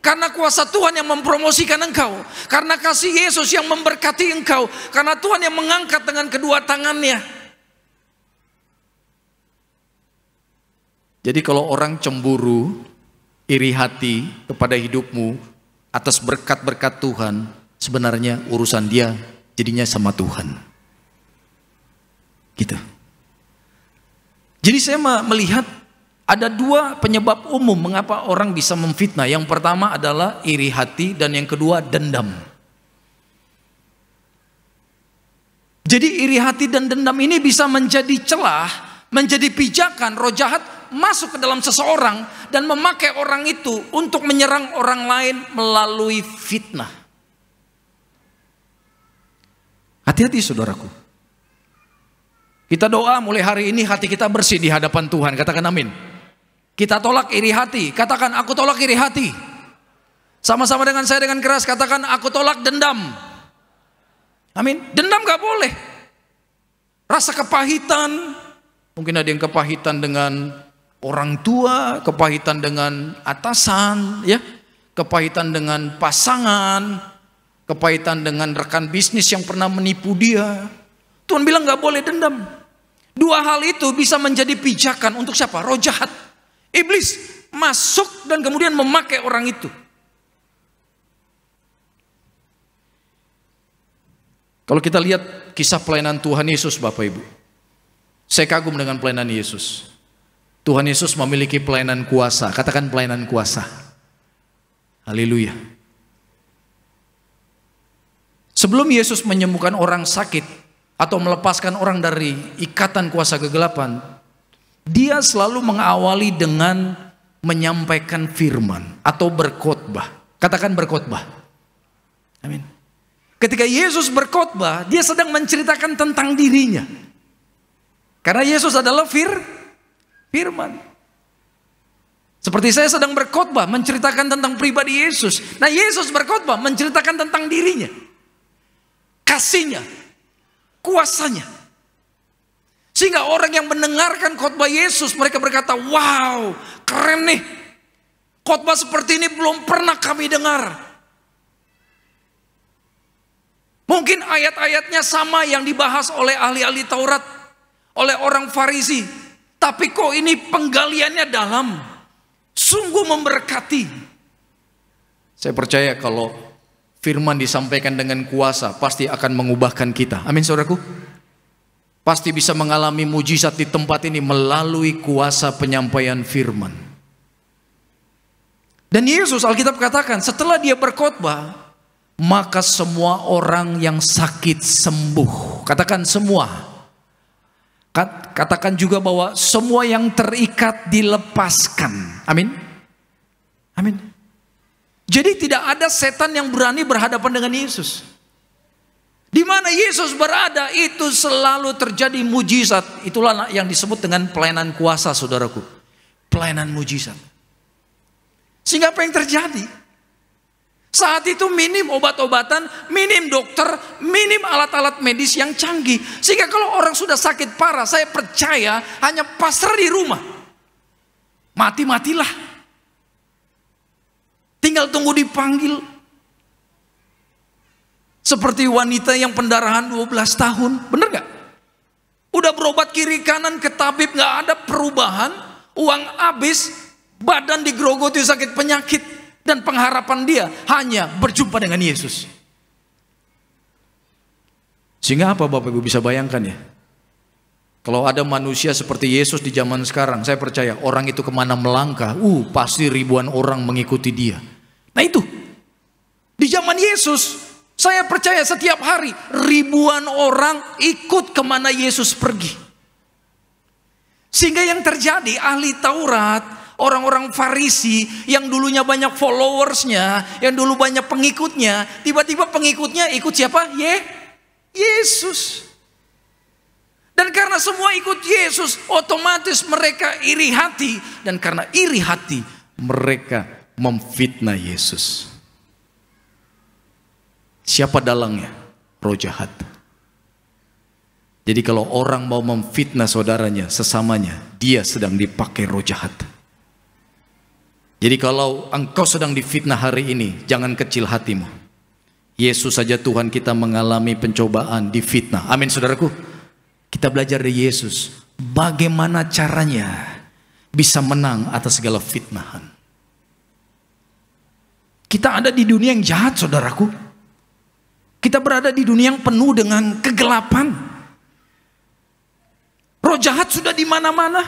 S4: Karena kuasa Tuhan yang mempromosikan engkau. Karena kasih Yesus yang memberkati engkau. Karena Tuhan yang mengangkat dengan kedua tangannya. Jadi kalau orang cemburu, iri hati kepada hidupmu atas berkat-berkat Tuhan, sebenarnya urusan dia jadinya sama Tuhan. Gitu. Jadi saya melihat ada dua penyebab umum mengapa orang bisa memfitnah. Yang pertama adalah iri hati dan yang kedua dendam. Jadi iri hati dan dendam ini bisa menjadi celah, menjadi pijakan roh jahat masuk ke dalam seseorang dan memakai orang itu untuk menyerang orang lain melalui fitnah. Hati-hati saudaraku. Kita doa mulai hari ini hati kita bersih di hadapan Tuhan. Katakan amin. Kita tolak iri hati. Katakan aku tolak iri hati. Sama-sama dengan saya dengan keras katakan aku tolak dendam. Amin. Dendam gak boleh. Rasa kepahitan. Mungkin ada yang kepahitan dengan orang tua, kepahitan dengan atasan, ya, kepahitan dengan pasangan, kepahitan dengan rekan bisnis yang pernah menipu dia. Tuhan bilang gak boleh dendam. Dua hal itu bisa menjadi pijakan untuk siapa? Roh jahat. Iblis masuk dan kemudian memakai orang itu. Kalau kita lihat kisah pelayanan Tuhan Yesus Bapak Ibu, saya kagum dengan pelayanan Yesus. Tuhan Yesus memiliki pelayanan kuasa. Katakan pelayanan kuasa. Haleluya. Sebelum Yesus menyembuhkan orang sakit atau melepaskan orang dari ikatan kuasa kegelapan, dia selalu mengawali dengan menyampaikan firman atau berkhotbah. Katakan berkhotbah. Amin. Ketika Yesus berkhotbah, dia sedang menceritakan tentang dirinya. Karena Yesus adalah firman. Seperti saya sedang berkhotbah menceritakan tentang pribadi Yesus. Nah, Yesus berkhotbah menceritakan tentang dirinya. Kasihnya, kuasanya. Sehingga orang yang mendengarkan khotbah Yesus, mereka berkata, wow, keren nih. Khotbah seperti ini belum pernah kami dengar. Mungkin ayat-ayatnya sama yang dibahas oleh ahli-ahli Taurat, oleh orang Farisi. Tapi kok ini penggaliannya dalam, sungguh memberkati. Saya percaya kalau firman disampaikan dengan kuasa pasti akan mengubahkan kita. Amin saudaraku. Pasti bisa mengalami mujizat di tempat ini melalui kuasa penyampaian firman. Dan Yesus, Alkitab katakan, setelah dia berkhotbah, maka semua orang yang sakit sembuh. Katakan semua. Katakan juga bahwa semua yang terikat dilepaskan. Amin. Amin. Jadi tidak ada setan yang berani berhadapan dengan Yesus. Di mana Yesus berada itu selalu terjadi mujizat. Itulah yang disebut dengan pelayanan kuasa, saudaraku. Pelayanan mujizat. Sehingga apa yang terjadi? Saat itu minim obat-obatan, minim dokter, minim alat-alat medis yang canggih. Sehingga kalau orang sudah sakit parah, saya percaya hanya pasrah di rumah. Mati-matilah. Tinggal tunggu dipanggil. Seperti wanita yang pendarahan 12 tahun. Bener gak? Udah berobat kiri kanan ke tabib, gak ada perubahan. Uang habis, badan digerogoti sakit penyakit. Dan pengharapan dia hanya berjumpa dengan Yesus. Sehingga apa Bapak Ibu bisa bayangkan ya? Kalau ada manusia seperti Yesus di zaman sekarang, saya percaya orang itu kemana melangkah, pasti ribuan orang mengikuti dia. Nah itu, di zaman Yesus, saya percaya setiap hari ribuan orang ikut kemana Yesus pergi. Sehingga yang terjadi, ahli Taurat, orang-orang Farisi yang dulunya banyak followersnya, yang dulu banyak pengikutnya, tiba-tiba pengikutnya ikut siapa? Yesus. Dan karena semua ikut Yesus, otomatis mereka iri hati. Dan karena iri hati, mereka memfitnah Yesus. Siapa dalangnya? Roh jahat. Jadi kalau orang mau memfitnah saudaranya, sesamanya, dia sedang dipakai roh jahat. Jadi kalau engkau sedang difitnah hari ini, jangan kecil hatimu. Yesus saja Tuhan kita mengalami pencobaan, difitnah. Amin saudaraku. Kita belajar dari Yesus. Bagaimana caranya bisa menang atas segala fitnahan. Kita ada di dunia yang jahat saudaraku. Kita berada di dunia yang penuh dengan kegelapan. Roh jahat sudah di mana-mana.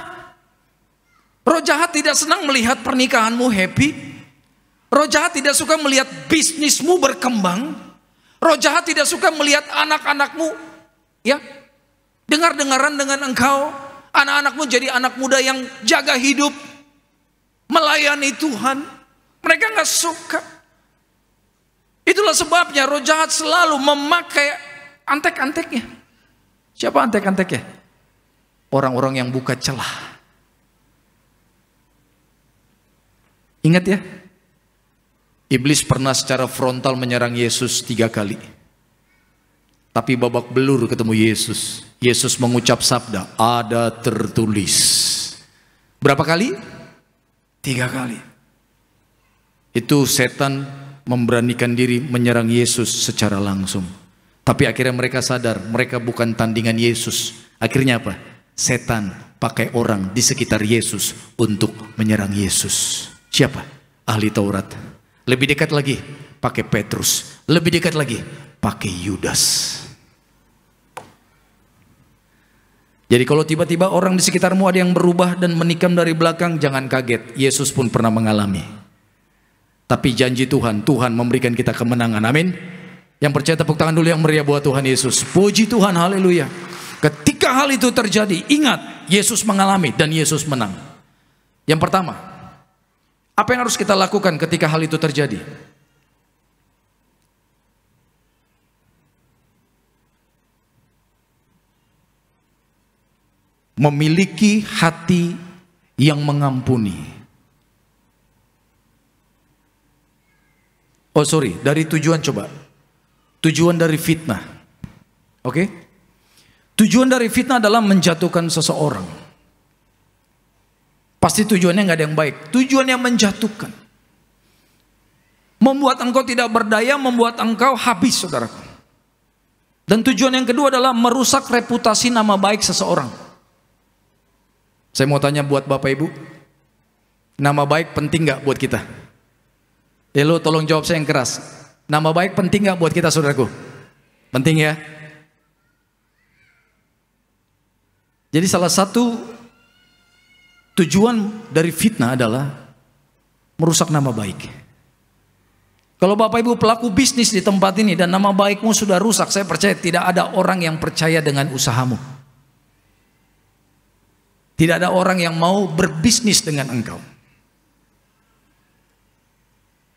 S4: Roh jahat tidak senang melihat pernikahanmu happy. Roh jahat tidak suka melihat bisnismu berkembang. Roh jahat tidak suka melihat anak-anakmu ya dengar-dengaran dengan engkau. Anak-anakmu jadi anak muda yang jaga hidup, melayani Tuhan. Mereka nggak suka. Itulah sebabnya roh jahat selalu memakai antek-anteknya. Siapa antek-anteknya? Orang-orang yang buka celah. Ingat ya, iblis pernah secara frontal menyerang Yesus 3 kali. Tapi babak belur ketemu Yesus. Yesus mengucap sabda, ada tertulis. Berapa kali? 3 kali. Itu setan memberanikan diri menyerang Yesus secara langsung. Tapi akhirnya mereka sadar, mereka bukan tandingan Yesus. Akhirnya apa? Setan pakai orang di sekitar Yesus untuk menyerang Yesus. Siapa? Ahli Taurat. Lebih dekat lagi pakai Petrus. Lebih dekat lagi pakai Yudas. Jadi kalau tiba-tiba orang di sekitarmu ada yang berubah dan menikam dari belakang, jangan kaget. Yesus pun pernah mengalami. Tapi janji Tuhan, Tuhan memberikan kita kemenangan. Amin. Yang percaya tepuk tangan dulu yang meriah buat Tuhan Yesus. Puji Tuhan, haleluya. Ketika hal itu terjadi, ingat Yesus mengalami dan Yesus menang. Yang pertama, apa yang harus kita lakukan ketika hal itu terjadi? Memiliki hati yang mengampuni. Dari tujuan coba. Tujuan dari fitnah. Oke? Tujuan dari fitnah adalah menjatuhkan seseorang. Pasti tujuannya nggak ada yang baik. Tujuan yang menjatuhkan. Membuat engkau tidak berdaya, membuat engkau habis, saudaraku. Dan tujuan yang kedua adalah merusak reputasi nama baik seseorang. Saya mau tanya buat Bapak Ibu, nama baik penting nggak buat kita? Lo tolong jawab saya yang keras. Nama baik penting nggak buat kita, saudaraku? Penting ya. Jadi salah satu tujuan dari fitnah adalah merusak nama baik. Kalau Bapak Ibu pelaku bisnis di tempat ini dan nama baikmu sudah rusak, saya percaya tidak ada orang yang percaya dengan usahamu. Tidak ada orang yang mau berbisnis dengan engkau.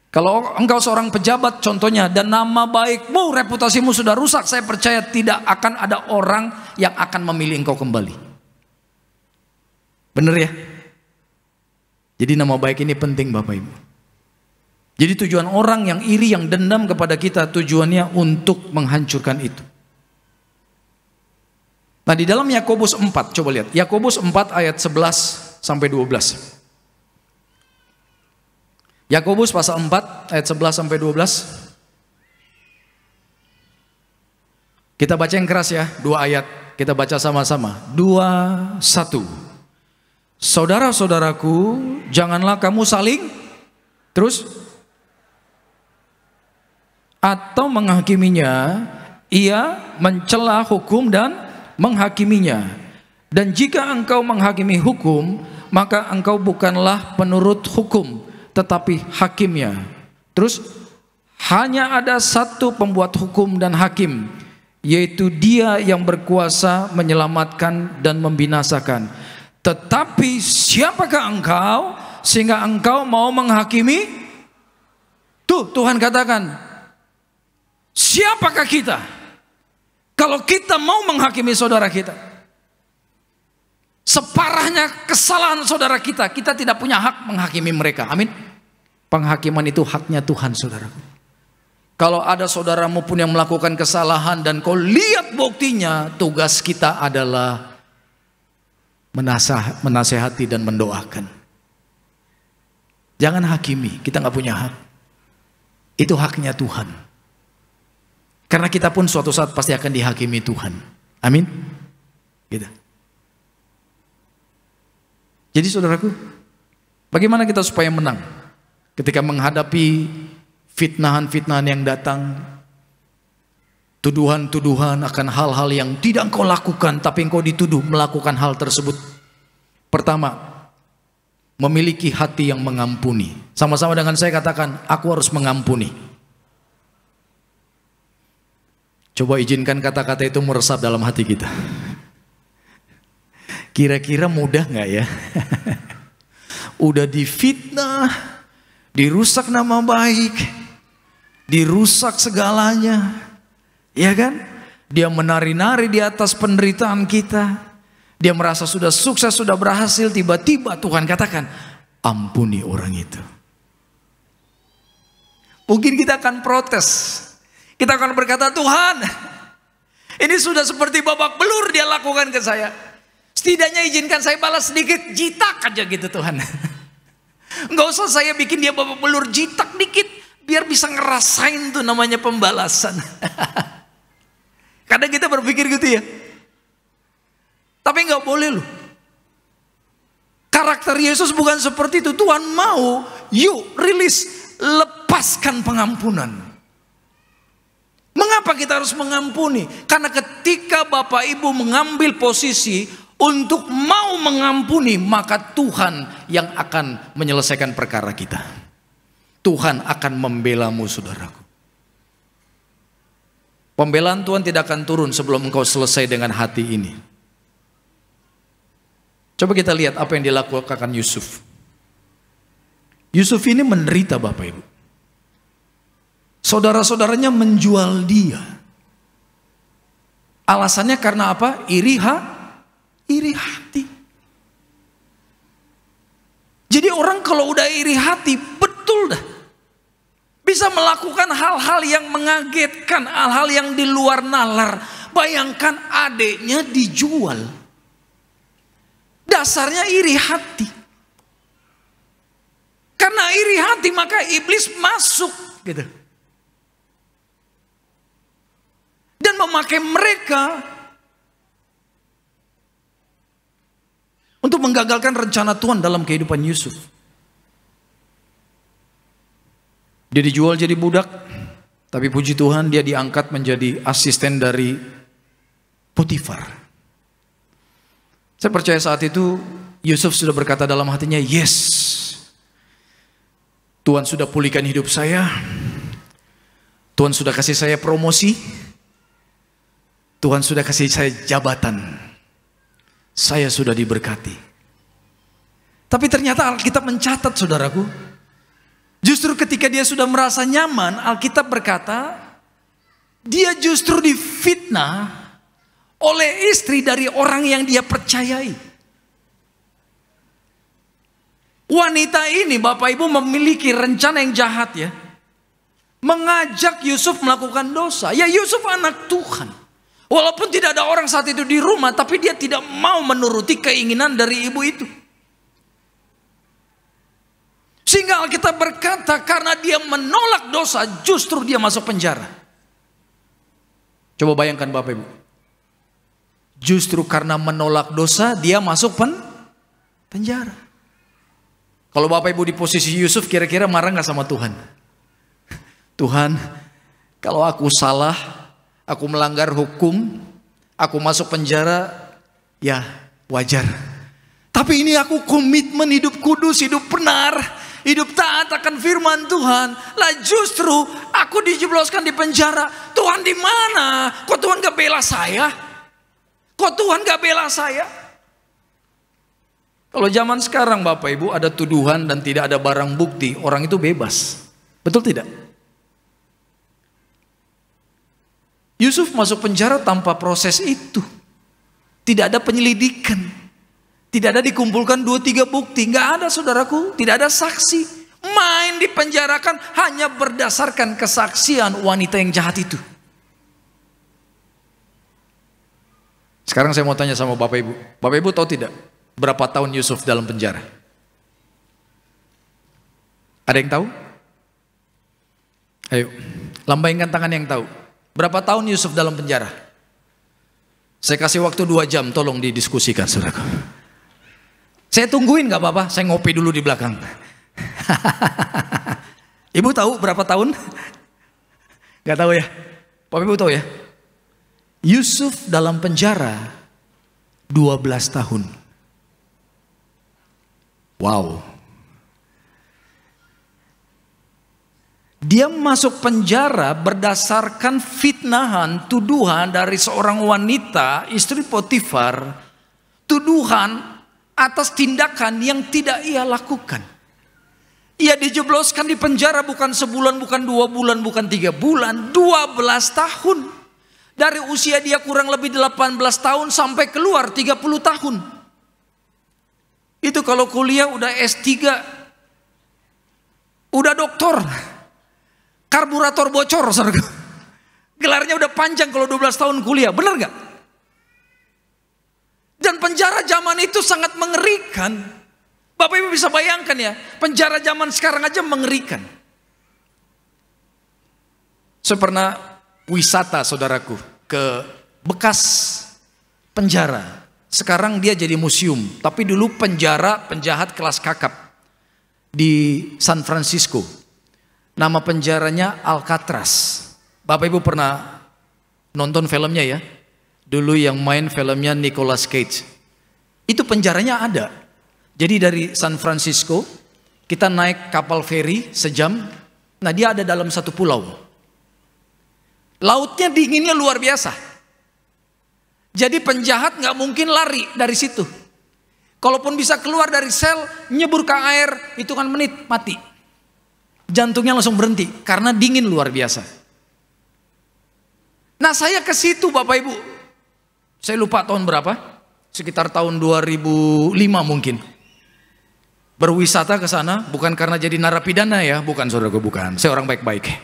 S4: Kalau engkau seorang pejabat contohnya dan nama baikmu, reputasimu sudah rusak, saya percaya tidak akan ada orang yang akan memilih engkau kembali. Benar ya? Jadi nama baik ini penting Bapak Ibu. Jadi tujuan orang yang iri, yang dendam kepada kita, tujuannya untuk menghancurkan itu. Nah di dalam Yakobus 4, coba lihat. Yakobus 4 ayat 11 sampai 12. Yakobus pasal 4 ayat 11 sampai 12. Kita baca yang keras ya, 2 ayat. Kita baca sama-sama. 2, 1. Saudara-saudaraku, janganlah kamu saling terus atau menghakiminya, ia mencela hukum dan menghakiminya. Dan jika engkau menghakimi hukum, maka engkau bukanlah penurut hukum, tetapi hakimnya. Terus, hanya ada satu pembuat hukum dan hakim, yaitu Dia yang berkuasa menyelamatkan dan membinasakan. Tetapi siapakah engkau sehingga engkau mau menghakimi? Tuh Tuhan katakan, siapakah kita kalau kita mau menghakimi saudara kita? Separahnya kesalahan saudara kita, kita tidak punya hak menghakimi mereka. Amin. Penghakiman itu haknya Tuhan, saudaraku. Kalau ada saudaramu pun yang melakukan kesalahan dan kau lihat buktinya, tugas kita adalah menasehati dan mendoakan. Jangan hakimi, kita nggak punya hak. Itu haknya Tuhan. Karena kita pun suatu saat pasti akan dihakimi Tuhan. Amin. Gitu. Jadi saudaraku, bagaimana kita supaya menang ketika menghadapi fitnahan-fitnahan yang datang, tuduhan-tuduhan akan hal-hal yang tidak engkau lakukan tapi engkau dituduh melakukan hal tersebut. Pertama, memiliki hati yang mengampuni. Sama-sama dengan saya katakan, aku harus mengampuni. Coba izinkan kata-kata itu meresap dalam hati kita. Kira-kira mudah nggak ya? Udah difitnah, dirusak nama baik, dirusak segalanya, ya kan? Dia menari-nari di atas penderitaan kita. Dia merasa sudah sukses, sudah berhasil. Tiba-tiba Tuhan katakan, ampuni orang itu. Mungkin kita akan protes. Kita akan berkata, Tuhan, ini sudah seperti babak belur dia lakukan ke saya. Setidaknya izinkan saya balas sedikit, jitak aja gitu Tuhan. Enggak usah saya bikin dia babak belur, jitak dikit. Biar bisa ngerasain tuh namanya pembalasan. Kadang kita berpikir gitu ya. Tapi enggak boleh loh. Karakter Yesus bukan seperti itu. Tuhan mau, yuk rilis, lepaskan pengampunan. Mengapa kita harus mengampuni? Karena ketika Bapak Ibu mengambil posisi untuk mau mengampuni, maka Tuhan yang akan menyelesaikan perkara kita. Tuhan akan membelamu, saudaraku. Pembelaan Tuhan tidak akan turun sebelum engkau selesai dengan hati ini. Coba kita lihat apa yang dilakukan Yusuf. Yusuf ini menderita, Bapak Ibu. Saudara-saudaranya menjual dia. Alasannya karena apa? Iri hati. Jadi orang kalau udah iri hati, betul dah. Bisa melakukan hal-hal yang mengagetkan, hal-hal yang di luar nalar. Bayangkan adiknya dijual. Dasarnya iri hati. Karena iri hati maka iblis masuk gitu. Dan memakai mereka untuk menggagalkan rencana Tuhan dalam kehidupan Yusuf. Dia dijual jadi budak, tapi puji Tuhan dia diangkat menjadi asisten dari Potifar. Saya percaya saat itu Yusuf sudah berkata dalam hatinya, yes, Tuhan sudah pulihkan hidup saya. Tuhan sudah kasih saya promosi. Tuhan sudah kasih saya jabatan. Saya sudah diberkati. Tapi ternyata Alkitab mencatat, saudaraku, justru ketika dia sudah merasa nyaman, Alkitab berkata, dia justru difitnah oleh istri dari orang yang dia percayai. Wanita ini, Bapak Ibu, memiliki rencana yang jahat ya. Mengajak Yusuf melakukan dosa. Ya, Yusuf anak Tuhan. Walaupun tidak ada orang saat itu di rumah, tapi dia tidak mau menuruti keinginan dari ibu itu. Sehingga Alkitab berkata, karena dia menolak dosa, justru dia masuk penjara. Coba bayangkan Bapak Ibu. Justru karena menolak dosa, dia masuk penjara. Kalau Bapak Ibu di posisi Yusuf, kira-kira marah gak sama Tuhan? Tuhan, kalau aku salah, aku melanggar hukum, aku masuk penjara, ya wajar. Tapi ini aku komitmen hidup kudus, hidup benar, hidup taat akan firman Tuhan. Lah justru aku dijebloskan di penjara. Tuhan di mana? Kok Tuhan gak bela saya? Kok Tuhan gak bela saya? Kalau zaman sekarang Bapak Ibu ada tuduhan dan tidak ada barang bukti, orang itu bebas. Betul tidak? Yusuf masuk penjara tanpa proses itu. Tidak ada penyelidikan. Tidak ada dikumpulkan 2-3 bukti. Nggak ada saudaraku. Tidak ada saksi. Main dipenjarakan hanya berdasarkan kesaksian wanita yang jahat itu. Sekarang saya mau tanya sama Bapak Ibu. Bapak Ibu tahu tidak berapa tahun Yusuf dalam penjara? Ada yang tahu? Ayo, lambaikan tangan yang tahu. Berapa tahun Yusuf dalam penjara? Saya kasih waktu 2 jam, tolong didiskusikan saudaraku. Saya tungguin gak apa-apa, saya ngopi dulu di belakang. Ibu tahu berapa tahun? Gak tahu ya? Bapak Ibu tahu ya? Yusuf dalam penjara 12 tahun. Wow. Dia masuk penjara berdasarkan fitnahan, tuduhan dari seorang wanita, istri Potifar. Tuduhan atas tindakan yang tidak ia lakukan. Ia dijebloskan di penjara bukan sebulan, bukan 2 bulan, bukan 3 bulan, 12 tahun. Dari usia dia kurang lebih 18 tahun sampai keluar 30 tahun. Itu kalau kuliah udah S3, udah doktor. Karburator bocor, saudara. Gelarnya udah panjang kalau 12 tahun kuliah, benar gak? Dan penjara zaman itu sangat mengerikan. Bapak Ibu bisa bayangkan ya, penjara zaman sekarang aja mengerikan. Saya pernah wisata saudaraku ke bekas penjara. Sekarang dia jadi museum, tapi dulu penjahat kelas kakap di San Francisco. Nama penjaranya Alcatraz. Bapak Ibu pernah nonton filmnya ya? Dulu yang main filmnya Nicolas Cage. Itu penjaranya ada. Jadi dari San Francisco kita naik kapal feri sejam. Nah dia ada dalam satu pulau. Lautnya dinginnya luar biasa. Jadi penjahat nggak mungkin lari dari situ. Kalaupun bisa keluar dari sel, nyebur ke air, hitungan menit mati. Jantungnya langsung berhenti karena dingin luar biasa. Nah saya ke situ Bapak Ibu. Saya lupa tahun berapa. Sekitar tahun 2005 mungkin. Berwisata ke sana bukan karena jadi narapidana ya, bukan saudaraku, bukan. Saya orang baik-baik.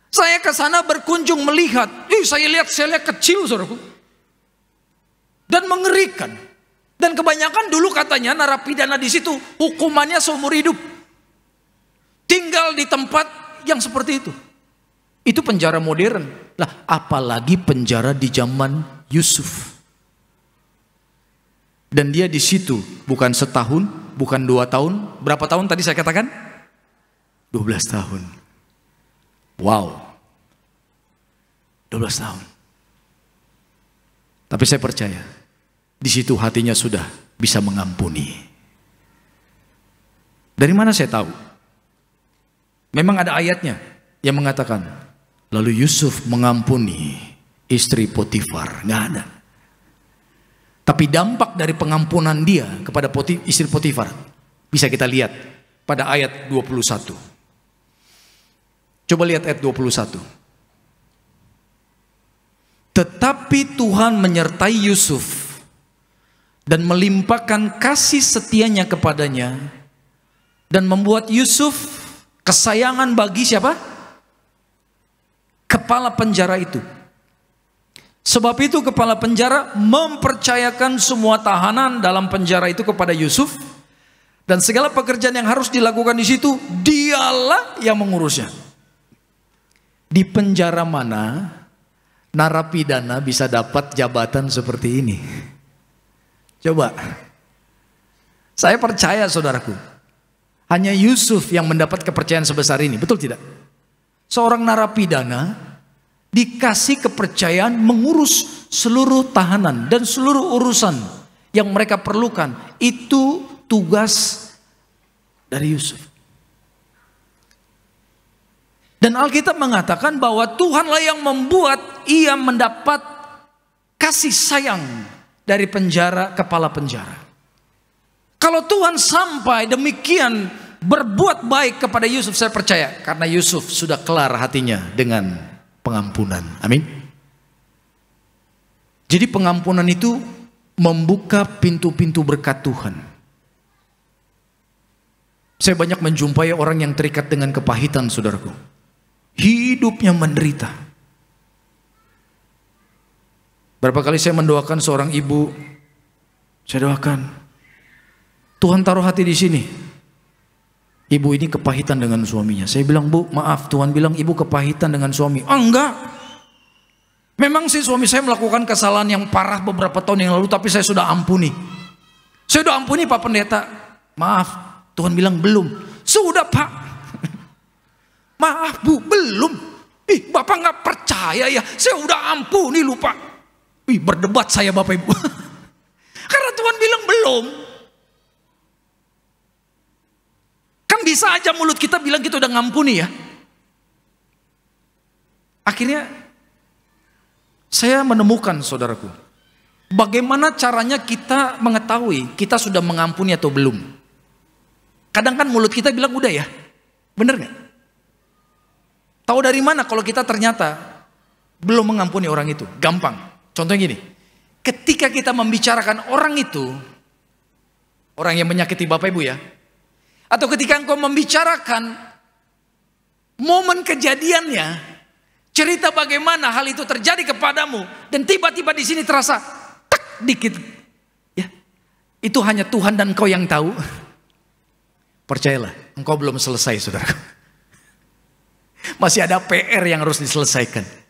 S4: Saya ke sana berkunjung melihat. Saya lihat selnya kecil saudaraku. Dan mengerikan. Dan kebanyakan dulu katanya narapidana di situ hukumannya seumur hidup. Tinggal di tempat yang seperti itu. Itu penjara modern. Lah, apalagi penjara di zaman Yusuf. Dan dia di situ bukan setahun, bukan 2 tahun. Berapa tahun tadi saya katakan? 12 tahun. Wow. 12 tahun. Tapi saya percaya di situ hatinya sudah bisa mengampuni. Dari mana saya tahu? Memang ada ayatnya yang mengatakan, lalu Yusuf mengampuni istri Potifar. Nggak ada. Tapi dampak dari pengampunan dia kepada istri Potifar bisa kita lihat pada ayat 21. Coba lihat ayat 21. Tetapi Tuhan menyertai Yusuf dan melimpahkan kasih setianya kepadanya dan membuat Yusuf kesayangan bagi siapa? Kepala penjara itu. Sebab itu kepala penjara mempercayakan semua tahanan dalam penjara itu kepada Yusuf, dan segala pekerjaan yang harus dilakukan di situ dialah yang mengurusnya. Di penjara mana narapidana bisa dapat jabatan seperti ini? Coba. Saya percaya saudaraku, hanya Yusuf yang mendapat kepercayaan sebesar ini, betul tidak? Seorang narapidana dikasih kepercayaan mengurus seluruh tahanan dan seluruh urusan yang mereka perlukan. Itu tugas dari Yusuf. Dan Alkitab mengatakan bahwa Tuhanlah yang membuat ia mendapat kasih sayang dari penjara, kepala penjara. Kalau Tuhan sampai demikian berbuat baik kepada Yusuf, saya percaya karena Yusuf sudah kelar hatinya dengan pengampunan. Amin. Jadi pengampunan itu membuka pintu-pintu berkat Tuhan. Saya banyak menjumpai orang yang terikat dengan kepahitan, saudaraku. Hidupnya menderita. Berapa kali saya mendoakan seorang ibu, saya doakan, Tuhan taruh hati di sini. Ibu ini kepahitan dengan suaminya. Saya bilang, Bu, maaf, Tuhan bilang ibu kepahitan dengan suami. Oh, enggak. Memang sih suami saya melakukan kesalahan yang parah beberapa tahun yang lalu, tapi saya sudah ampuni. Saya sudah ampuni Pak Pendeta. Maaf, Tuhan bilang belum. Sudah Pak. Maaf Bu, belum. Ih, Bapak nggak percaya ya? Saya udah ampuni lupa. Ih, berdebat saya Bapak Ibu. Karena Tuhan bilang belum. Kan bisa aja mulut kita bilang kita udah ngampuni ya. Akhirnya saya menemukan, saudaraku, bagaimana caranya kita mengetahui kita sudah mengampuni atau belum. Kadang kan mulut kita bilang udah ya. Bener gak? Tahu dari mana kalau kita ternyata belum mengampuni orang itu? Gampang. Contohnya gini. Ketika kita membicarakan orang itu, orang yang menyakiti Bapak Ibu ya, atau ketika engkau membicarakan momen kejadiannya, cerita bagaimana hal itu terjadi kepadamu, dan tiba-tiba di sini terasa tak dikit, ya, itu hanya Tuhan dan engkau yang tahu. Percayalah, engkau belum selesai, saudara. Masih ada PR yang harus diselesaikan.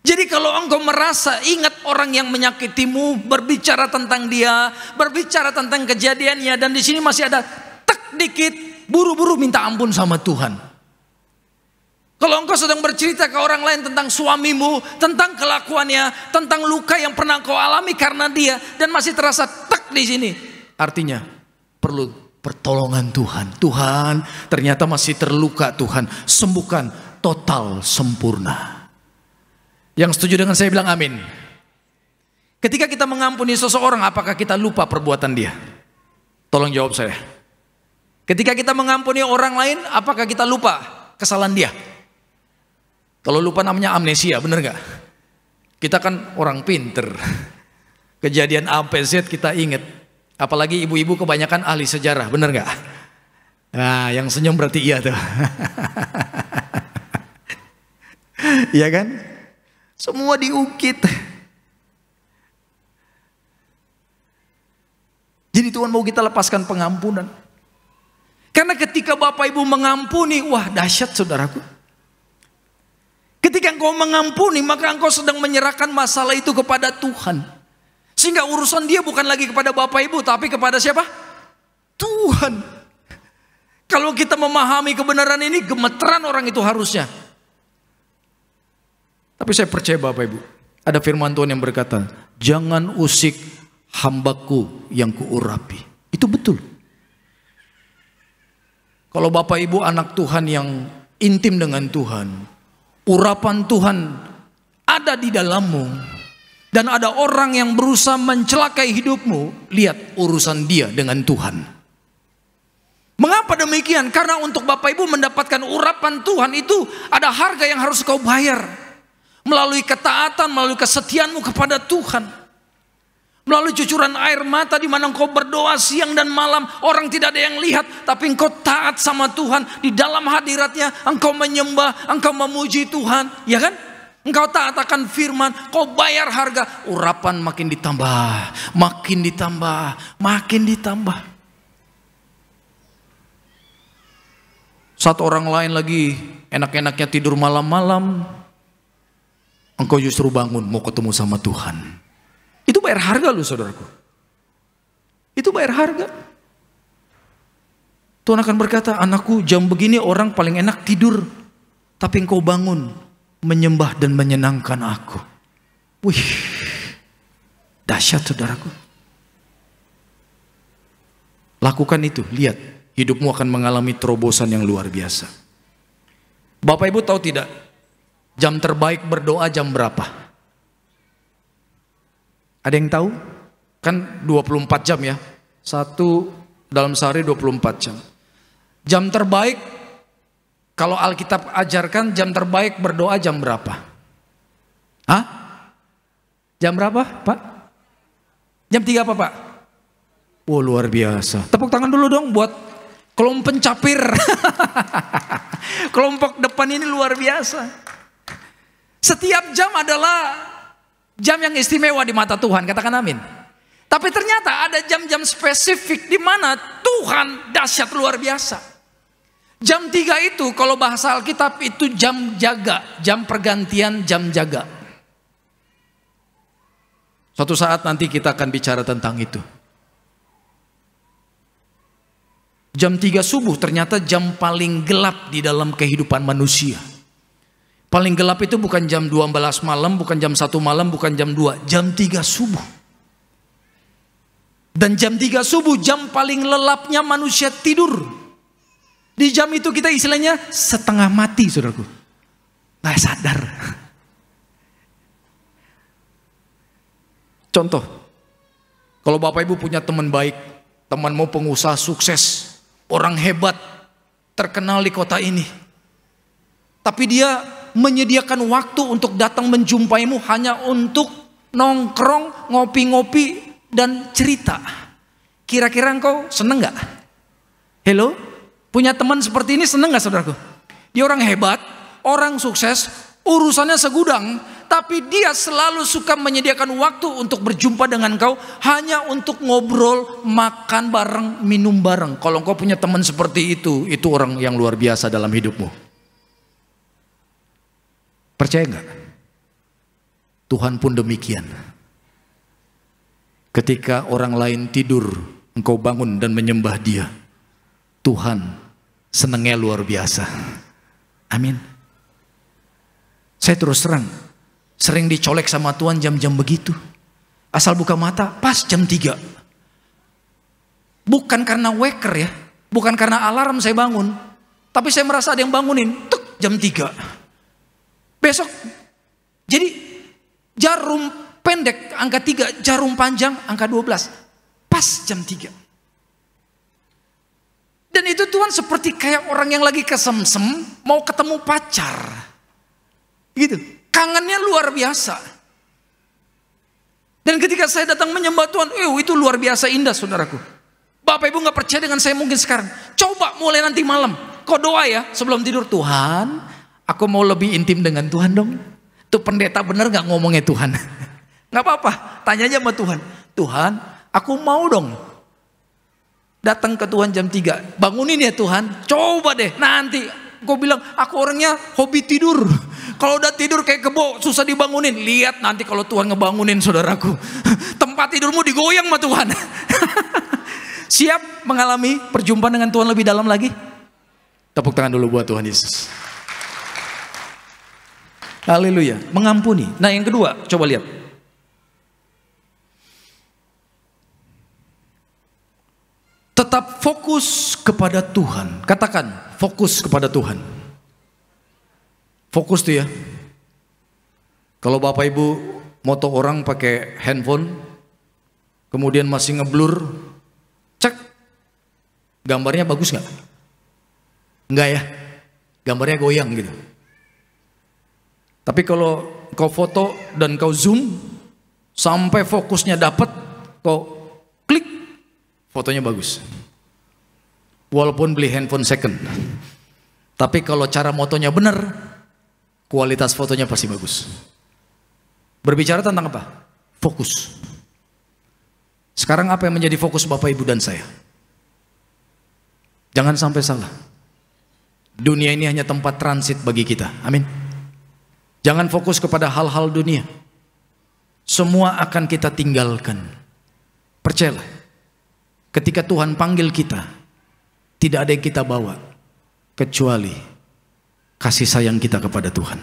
S4: Jadi kalau engkau merasa ingat orang yang menyakitimu, berbicara tentang dia, berbicara tentang kejadiannya, dan di sini masih ada tak dikit, buru-buru minta ampun sama Tuhan. Kalau engkau sedang bercerita ke orang lain tentang suamimu, tentang kelakuannya, tentang luka yang pernah engkau alami karena dia, dan masih terasa tak di sini, artinya perlu pertolongan Tuhan. Tuhan, ternyata masih terluka, Tuhan sembuhkan total sempurna. Yang setuju dengan saya bilang amin. Ketika kita mengampuni seseorang, apakah kita lupa perbuatan dia? Tolong jawab saya. Ketika kita mengampuni orang lain, apakah kita lupa kesalahan dia? Kalau lupa namanya amnesia, bener gak? Kita kan orang pinter. Kejadian A, B, Z kita ingat. Apalagi ibu-ibu kebanyakan ahli sejarah, bener gak? Nah, yang senyum berarti iya tuh. Iya kan? Semua diungkit. Jadi Tuhan mau kita lepaskan pengampunan. Karena ketika Bapak Ibu mengampuni, wah dahsyat saudaraku. Ketika engkau mengampuni, maka engkau sedang menyerahkan masalah itu kepada Tuhan. Sehingga urusan dia bukan lagi kepada Bapak Ibu, tapi kepada siapa? Tuhan. Kalau kita memahami kebenaran ini, gemeteran orang itu harusnya. Tapi saya percaya Bapak Ibu, ada firman Tuhan yang berkata, jangan usik hambaku yang kuurapi. Itu betul. Kalau Bapak Ibu anak Tuhan yang intim dengan Tuhan, urapan Tuhan ada di dalammu, dan ada orang yang berusaha mencelakai hidupmu, lihat urusan dia dengan Tuhan. Mengapa demikian? Karena untuk Bapak Ibu mendapatkan urapan Tuhan itu ada harga yang harus kau bayar. Melalui ketaatan, melalui kesetiaanmu kepada Tuhan. Melalui cucuran air mata di mana engkau berdoa siang dan malam, orang tidak ada yang lihat, tapi engkau taat sama Tuhan. Di dalam hadiratnya engkau menyembah, engkau memuji Tuhan, ya kan? Engkau taat akan firman, kau bayar harga. Urapan makin ditambah, makin ditambah, makin ditambah. Saat orang lain lagi enak-enaknya tidur malam-malam, engkau justru bangun mau ketemu sama Tuhan. Itu bayar harga loh saudaraku. Itu bayar harga. Tuhan akan berkata, anakku jam begini orang paling enak tidur, tapi engkau bangun menyembah dan menyenangkan aku. Wih, dahsyat saudaraku. Lakukan itu, lihat hidupmu akan mengalami terobosan yang luar biasa. Bapak Ibu tahu tidak, jam terbaik berdoa jam berapa? Ada yang tahu? Kan 24 jam ya. Satu dalam sehari 24 jam. Jam terbaik, kalau Alkitab ajarkan jam terbaik berdoa jam berapa? Hah? Jam berapa Pak? Jam 3 apa Pak? Oh luar biasa. Tepuk tangan dulu dong buat kelompok pencapir. Kelompok depan ini luar biasa. Setiap jam adalah jam yang istimewa di mata Tuhan, katakan amin. Tapi ternyata ada jam-jam spesifik di mana Tuhan dahsyat luar biasa. Jam 3 itu kalau bahasa Alkitab itu jam jaga, jam pergantian jam jaga. Suatu saat nanti kita akan bicara tentang itu. Jam 3 subuh ternyata jam paling gelap di dalam kehidupan manusia. Paling gelap itu bukan jam 12 malam, bukan jam 1 malam, bukan jam 2, jam 3 subuh. Dan jam 3 subuh jam paling lelapnya manusia tidur. Di jam itu kita istilahnya setengah mati saudaraku. Nggak sadar. Contoh, kalau Bapak Ibu punya teman baik, teman mau pengusaha sukses, orang hebat, terkenal di kota ini. Tapi dia menyediakan waktu untuk datang menjumpaimu hanya untuk nongkrong, ngopi-ngopi, dan cerita. Kira-kira engkau seneng gak? Hello? Punya teman seperti ini seneng gak saudaraku? Dia orang hebat, orang sukses, urusannya segudang, tapi dia selalu suka menyediakan waktu untuk berjumpa dengan engkau hanya untuk ngobrol, makan bareng, minum bareng. Kalau engkau punya teman seperti itu orang yang luar biasa dalam hidupmu. Percaya enggak? Tuhan pun demikian. Ketika orang lain tidur, engkau bangun dan menyembah Dia. Tuhan senangnya luar biasa. Amin. Saya terus terang, sering dicolek sama Tuhan jam-jam begitu. Asal buka mata, pas jam 3. Bukan karena waker ya, bukan karena alarm saya bangun, tapi saya merasa ada yang bangunin, tuk, jam 3. Besok, jadi jarum pendek angka 3, jarum panjang angka 12. Pas jam 3. Dan itu Tuhan seperti kayak orang yang lagi kesemsem mau ketemu pacar. Gitu. Kangennya luar biasa. Dan ketika saya datang menyembah Tuhan, itu luar biasa indah saudaraku. Bapak Ibu gak percaya dengan saya mungkin sekarang. Coba mulai nanti malam, kau doa ya sebelum tidur. Tuhan, aku mau lebih intim dengan Tuhan dong. Tuh pendeta bener gak ngomongnya Tuhan? Gak apa-apa, tanya aja sama Tuhan. Tuhan, aku mau dong datang ke Tuhan jam 3. Bangunin ya Tuhan, coba deh nanti. Gue bilang, aku orangnya hobi tidur. Kalau udah tidur kayak kebo, susah dibangunin. Lihat nanti kalau Tuhan ngebangunin saudaraku. Tempat tidurmu digoyang sama Tuhan. Siap mengalami perjumpaan dengan Tuhan lebih dalam lagi? Tepuk tangan dulu buat Tuhan Yesus. Haleluya, mengampuni. Nah yang kedua, coba lihat. Tetap fokus kepada Tuhan. Katakan, fokus kepada Tuhan. Fokus tuh ya. Kalau Bapak Ibu moto orang pakai handphone, kemudian masih ngeblur, cek, gambarnya bagus nggak? Enggak ya, gambarnya goyang gitu. Tapi kalau kau foto dan kau zoom, sampai fokusnya dapat, kau klik, fotonya bagus. Walaupun beli handphone second. Tapi kalau cara motonya benar, kualitas fotonya pasti bagus. Berbicara tentang apa? Fokus. Sekarang apa yang menjadi fokus Bapak Ibu dan saya? Jangan sampai salah. Dunia ini hanya tempat transit bagi kita. Amin. Jangan fokus kepada hal-hal dunia. Semua akan kita tinggalkan. Percayalah. Ketika Tuhan panggil kita, tidak ada yang kita bawa kecuali kasih sayang kita kepada Tuhan.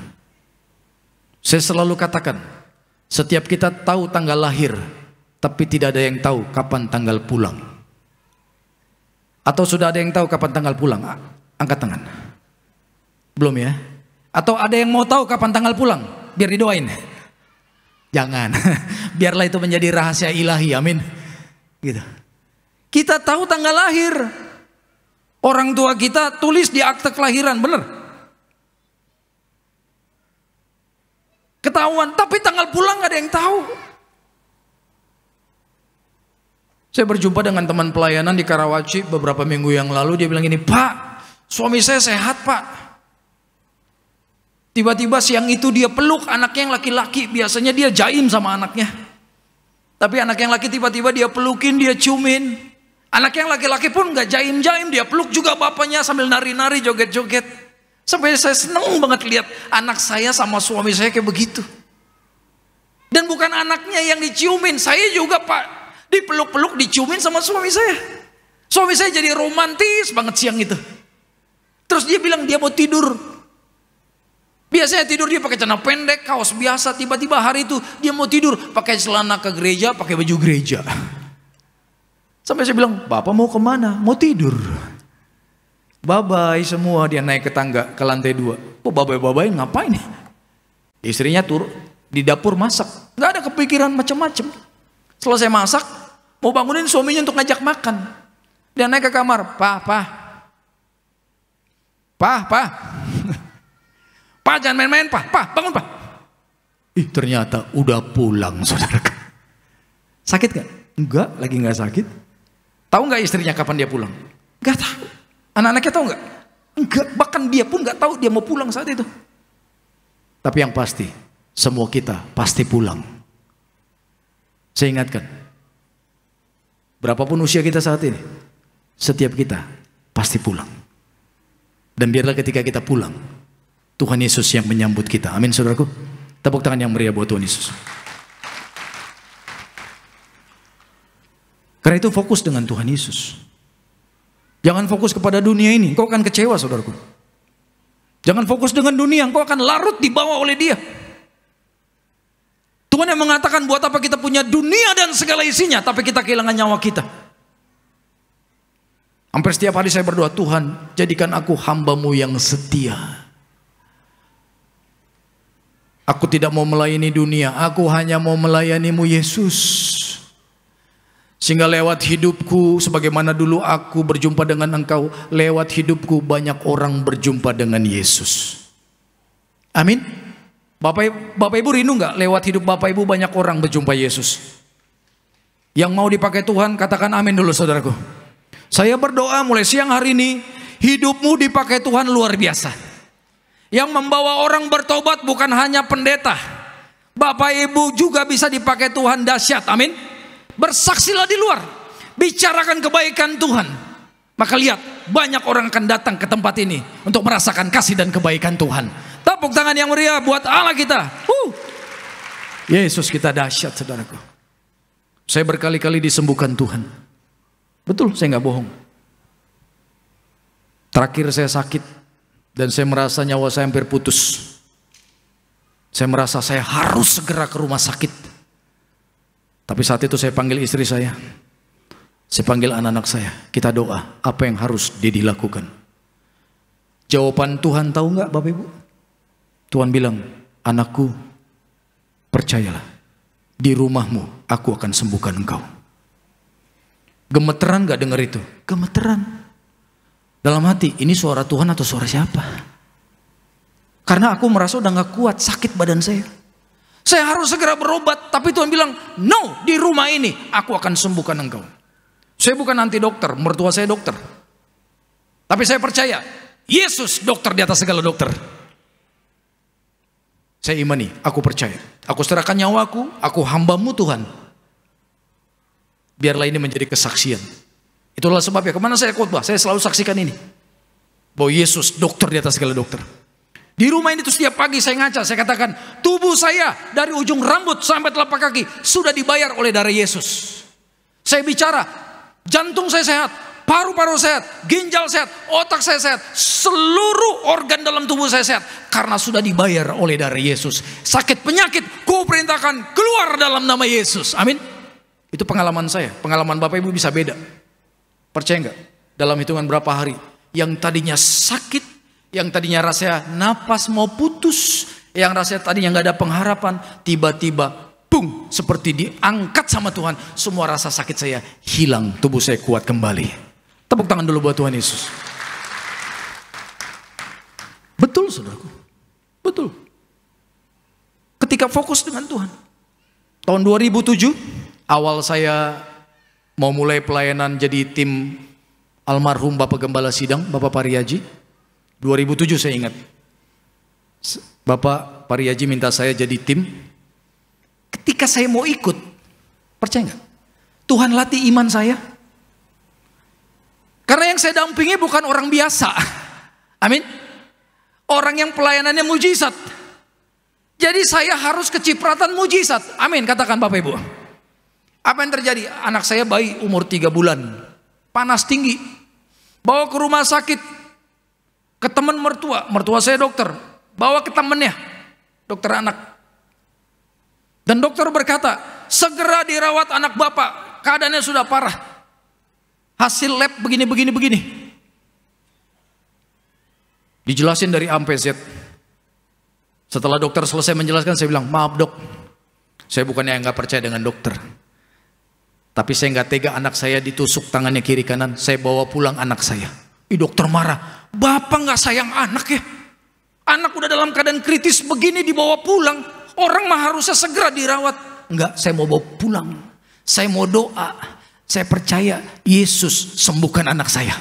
S4: Saya selalu katakan, setiap kita tahu tanggal lahir, tapi tidak ada yang tahu kapan tanggal pulang. Atau sudah ada yang tahu kapan tanggal pulang? Angkat tangan. Belum ya? Atau ada yang mau tahu kapan tanggal pulang? Biar didoain. Jangan. Biarlah itu menjadi rahasia ilahi. Amin. Gitu. Kita tahu tanggal lahir. Orang tua kita tulis di akte kelahiran, benar? Ketahuan, tapi tanggal pulang gak ada yang tahu. Saya berjumpa dengan teman pelayanan di Karawaci beberapa minggu yang lalu. Dia bilang gini, Pak, suami saya sehat Pak. Tiba-tiba siang itu dia peluk anaknya yang laki-laki. Biasanya dia jaim sama anaknya. Tapi anak yang laki tiba-tiba dia pelukin, dia ciumin. Anak yang laki-laki pun gak jaim-jaim, dia peluk juga bapaknya sambil nari-nari, joget-joget. Sampai saya seneng banget lihat anak saya sama suami saya kayak begitu. Dan bukan anaknya yang diciumin, saya juga Pak, dipeluk-peluk, diciumin sama suami saya. Suami saya jadi romantis banget siang itu. Terus dia bilang dia mau tidur. Biasanya tidur dia pakai celana pendek, kaos biasa. Tiba-tiba hari itu dia mau tidur pakai celana ke gereja, pakai baju gereja. Sampai saya bilang, Bapak mau kemana? Mau tidur. Bye-bye semua. Dia naik ke tangga ke lantai 2. Kok bye-bye ngapain? Istrinya turun di dapur masak. Gak ada kepikiran macam-macam. Selesai masak, mau bangunin suaminya untuk ngajak makan. Dia naik ke kamar. Pak. Pak jangan main-main Pak. Bangun Pak. Ternyata udah pulang saudara. Sakit gak? Enggak, lagi gak sakit. Tahu nggak istrinya kapan dia pulang? Nggak tahu. Anak-anaknya tahu nggak? Enggak. Bahkan dia pun nggak tahu dia mau pulang saat itu. Tapi yang pasti, semua kita pasti pulang. Saya ingatkan, berapapun usia kita saat ini, setiap kita pasti pulang. Dan biarlah ketika kita pulang, Tuhan Yesus yang menyambut kita. Amin saudaraku. Tepuk tangan yang meriah buat Tuhan Yesus. Karena itu fokus dengan Tuhan Yesus. Jangan fokus kepada dunia ini, engkau akan kecewa saudaraku. Jangan fokus dengan dunia, engkau akan larut dibawa oleh dia. Tuhan yang mengatakan buat apa kita punya dunia dan segala isinya, tapi kita kehilangan nyawa kita. Hampir setiap hari saya berdoa, Tuhan jadikan aku hamba-Mu yang setia. Aku tidak mau melayani dunia, aku hanya mau melayani-Mu Yesus. Sehingga lewat hidupku, sebagaimana dulu aku berjumpa dengan Engkau, lewat hidupku banyak orang berjumpa dengan Yesus. Amin. Bapak Ibu rindu nggak lewat hidup Bapak Ibu banyak orang berjumpa Yesus? Yang mau dipakai Tuhan katakan amin dulu saudaraku. Saya berdoa mulai siang hari ini, hidupmu dipakai Tuhan luar biasa. Yang membawa orang bertobat bukan hanya pendeta. Bapak Ibu juga bisa dipakai Tuhan dahsyat. Amin. Bersaksilah di luar, bicarakan kebaikan Tuhan. Maka lihat, banyak orang akan datang ke tempat ini untuk merasakan kasih dan kebaikan Tuhan. Tepuk tangan yang meriah buat Allah kita. Yesus kita dahsyat saudaraku. Saya berkali-kali disembuhkan Tuhan. Betul, saya nggak bohong. Terakhir saya sakit dan saya merasa nyawa saya hampir putus. Saya merasa saya harus segera ke rumah sakit. Tapi saat itu saya panggil istri saya. Saya panggil anak-anak saya, kita doa, apa yang harus dilakukan. Jawaban Tuhan tahu nggak Bapak Ibu? Tuhan bilang, anakku, percayalah, di rumahmu aku akan sembuhkan engkau. Gemeteran gak dengar itu? Gemeteran. Dalam hati, ini suara Tuhan atau suara siapa? Karena aku merasa udah gak kuat, sakit badan saya. Saya harus segera berobat, tapi Tuhan bilang, no, di rumah ini aku akan sembuhkan engkau. Saya bukan anti dokter, mertua saya dokter. Tapi saya percaya, Yesus dokter di atas segala dokter. Saya imani, aku percaya. Aku serahkan nyawaku, aku hambamu Tuhan. Biarlah ini menjadi kesaksian. Itulah sebabnya kemana saya khotbah, saya selalu saksikan ini. Bahwa Yesus dokter di atas segala dokter. Di rumah ini tuh setiap pagi saya ngaca, saya katakan, tubuh saya dari ujung rambut sampai telapak kaki sudah dibayar oleh darah Yesus. Saya bicara, jantung saya sehat, paru-paru sehat, ginjal sehat, otak saya sehat, seluruh organ dalam tubuh saya sehat. Karena sudah dibayar oleh darah Yesus. Sakit penyakit, ku perintahkan keluar dalam nama Yesus. Amin. Itu pengalaman saya, pengalaman Bapak Ibu bisa beda. Percaya enggak? Dalam hitungan berapa hari, yang tadinya sakit, yang tadinya rasanya napas mau putus, yang rasanya tadinya nggak ada pengharapan, tiba-tiba, boom, seperti diangkat sama Tuhan. Semua rasa sakit saya hilang, tubuh saya kuat kembali. Tepuk tangan dulu buat Tuhan Yesus. Betul saudaraku, betul. Ketika fokus dengan Tuhan. Tahun 2007, awal saya mau mulai pelayanan jadi tim almarhum Bapak Gembala Sidang, Bapak Pariyaji. 2007 saya ingat. Bapak Pariyaji minta saya jadi tim. Ketika saya mau ikut, percaya nggak? Tuhan latih iman saya. Karena yang saya dampingi bukan orang biasa. Amin. Orang yang pelayanannya mujizat. Jadi saya harus kecipratan mujizat. Amin, katakan Bapak Ibu. Apa yang terjadi? Anak saya bayi umur 3 bulan. Panas tinggi. Bawa ke rumah sakit. Ke teman mertua. Mertua saya dokter. Bawa ke temannya. Dokter anak. Dan dokter berkata, segera dirawat anak bapak. Keadaannya sudah parah. Hasil lab begini. Dijelasin dari A sampai Z. Setelah dokter selesai menjelaskan, saya bilang, maaf dok. Saya bukannya nggak percaya dengan dokter. Tapi saya nggak tega anak saya ditusuk tangannya kiri kanan. Saya bawa pulang anak saya. Dokter marah. Bapak nggak sayang anak ya? Anak udah dalam keadaan kritis begini dibawa pulang. Orang mah harusnya segera dirawat. Enggak, saya mau bawa pulang. Saya mau doa. Saya percaya Yesus sembuhkan anak saya.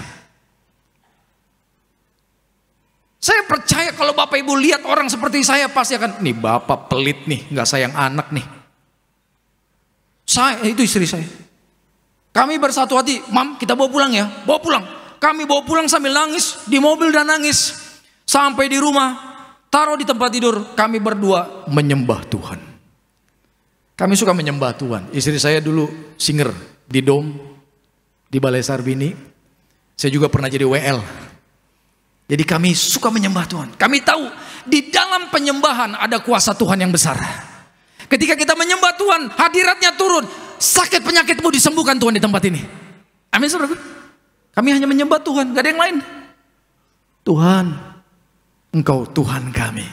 S4: Saya percaya kalau Bapak Ibu lihat orang seperti saya pasti akan, nih bapak pelit nih, nggak sayang anak nih. Saya itu istri saya. Kami bersatu hati, mam kita bawa pulang ya, bawa pulang. Kami bawa pulang sambil nangis di mobil dan nangis. Sampai di rumah, taruh di tempat tidur, kami berdua menyembah Tuhan. Kami suka menyembah Tuhan. Istri saya dulu singer di Dom, di Balai Sarbini. Saya juga pernah jadi WL. Jadi kami suka menyembah Tuhan. Kami tahu di dalam penyembahan ada kuasa Tuhan yang besar. Ketika kita menyembah Tuhan, hadiratnya turun. Sakit penyakitmu disembuhkan Tuhan di tempat ini. Amin saudara. Kami hanya menyembah Tuhan, gak ada yang lain. Tuhan, Engkau Tuhan kami.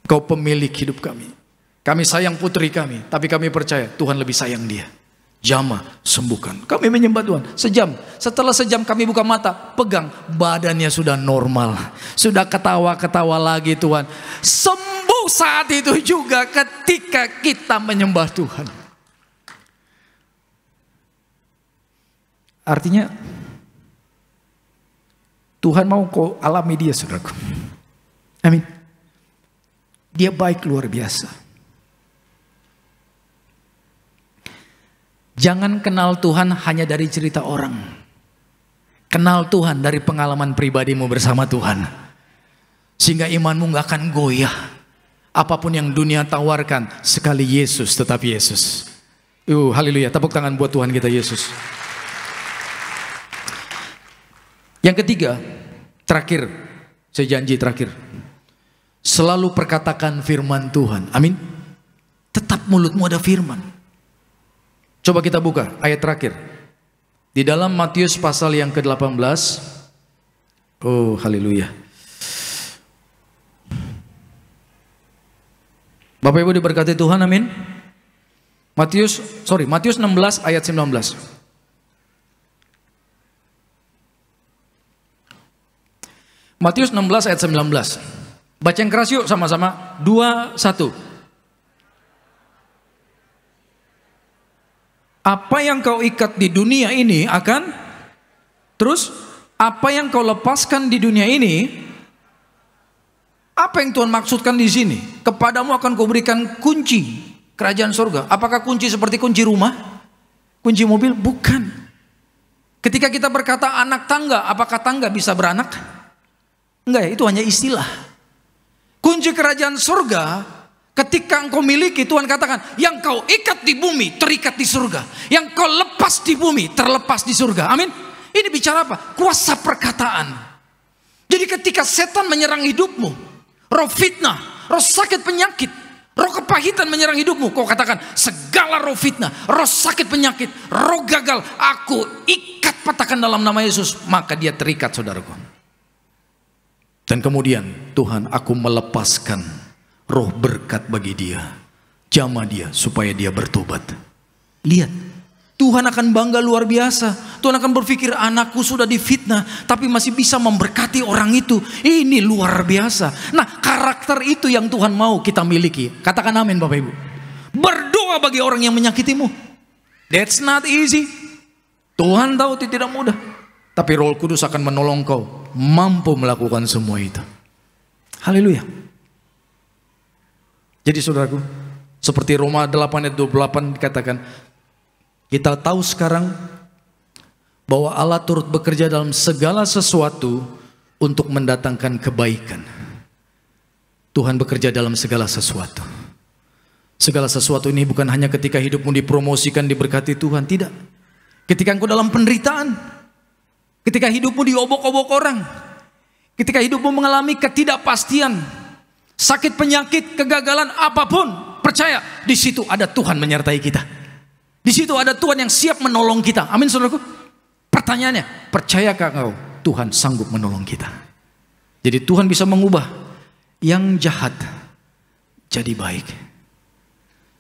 S4: Engkau pemilik hidup kami. Kami sayang putri kami, tapi kami percaya Tuhan lebih sayang dia. Jamah, sembuhkan. Kami menyembah Tuhan. Sejam. Setelah sejam kami buka mata, pegang. Badannya sudah normal. Sudah ketawa-ketawa lagi Tuhan. Sembuh saat itu juga ketika kita menyembah Tuhan. Artinya, Tuhan mau kau alami dia saudaraku. Amin. Dia baik luar biasa. Jangan kenal Tuhan hanya dari cerita orang. Kenal Tuhan dari pengalaman pribadimu bersama Tuhan. Sehingga imanmu gak akan goyah. Apapun yang dunia tawarkan, sekali Yesus tetap Yesus. Haleluya, tepuk tangan buat Tuhan kita Yesus. Yang ketiga, terakhir, saya janji terakhir. Selalu perkatakan firman Tuhan. Amin. Tetap mulutmu ada firman. Coba kita buka ayat terakhir. Di dalam Matius pasal yang ke-18. Oh, haleluya. Bapak Ibu diberkati Tuhan, amin. Matius 16 ayat 19. Matius 16 ayat 19. Baca yang keras yuk sama-sama. 2, 1. Apa yang kau ikat di dunia ini akan, terus apa yang kau lepaskan di dunia ini, apa yang Tuhan maksudkan di sini? Kepadamu akan kuberikan kunci kerajaan surga. Apakah kunci seperti kunci rumah? Kunci mobil? Bukan. Ketika kita berkata anak tangga, apakah tangga bisa beranak? Enggak ya, itu hanya istilah. Kunci kerajaan surga ketika engkau miliki, Tuhan katakan, yang kau ikat di bumi terikat di surga, yang kau lepas di bumi terlepas di surga. Amin. Ini bicara apa? Kuasa perkataan. Jadi ketika setan menyerang hidupmu, roh fitnah, roh sakit penyakit, roh kepahitan menyerang hidupmu, kau katakan segala roh fitnah, roh sakit penyakit, roh gagal, aku ikat patahkan dalam nama Yesus. Maka dia terikat, saudaraku. Dan kemudian Tuhan, aku melepaskan roh berkat bagi dia, jamah dia supaya dia bertobat. Lihat, Tuhan akan bangga luar biasa. Tuhan akan berpikir, anakku sudah difitnah tapi masih bisa memberkati orang itu. Ini luar biasa. Nah, karakter itu yang Tuhan mau kita miliki. Katakan amin Bapak Ibu. Berdoa bagi orang yang menyakitimu. That's not easy. Tuhan tahu itu tidak mudah. Tapi Roh Kudus akan menolong kau mampu melakukan semua itu. Haleluya. Jadi saudaraku, seperti Roma 8 ayat 28 dikatakan, kita tahu sekarang bahwa Allah turut bekerja dalam segala sesuatu untuk mendatangkan kebaikan. Tuhan bekerja dalam segala sesuatu. Segala sesuatu ini bukan hanya ketika hidupmu dipromosikan, diberkati Tuhan, tidak. Ketika engkau dalam penderitaan, ketika hidupmu diobok-obok orang, ketika hidupmu mengalami ketidakpastian, sakit, penyakit, kegagalan, apapun, percaya di situ ada Tuhan menyertai kita. Di situ ada Tuhan yang siap menolong kita. Amin saudaraku. Pertanyaannya, percayakah kau Tuhan sanggup menolong kita? Jadi Tuhan bisa mengubah yang jahat jadi baik.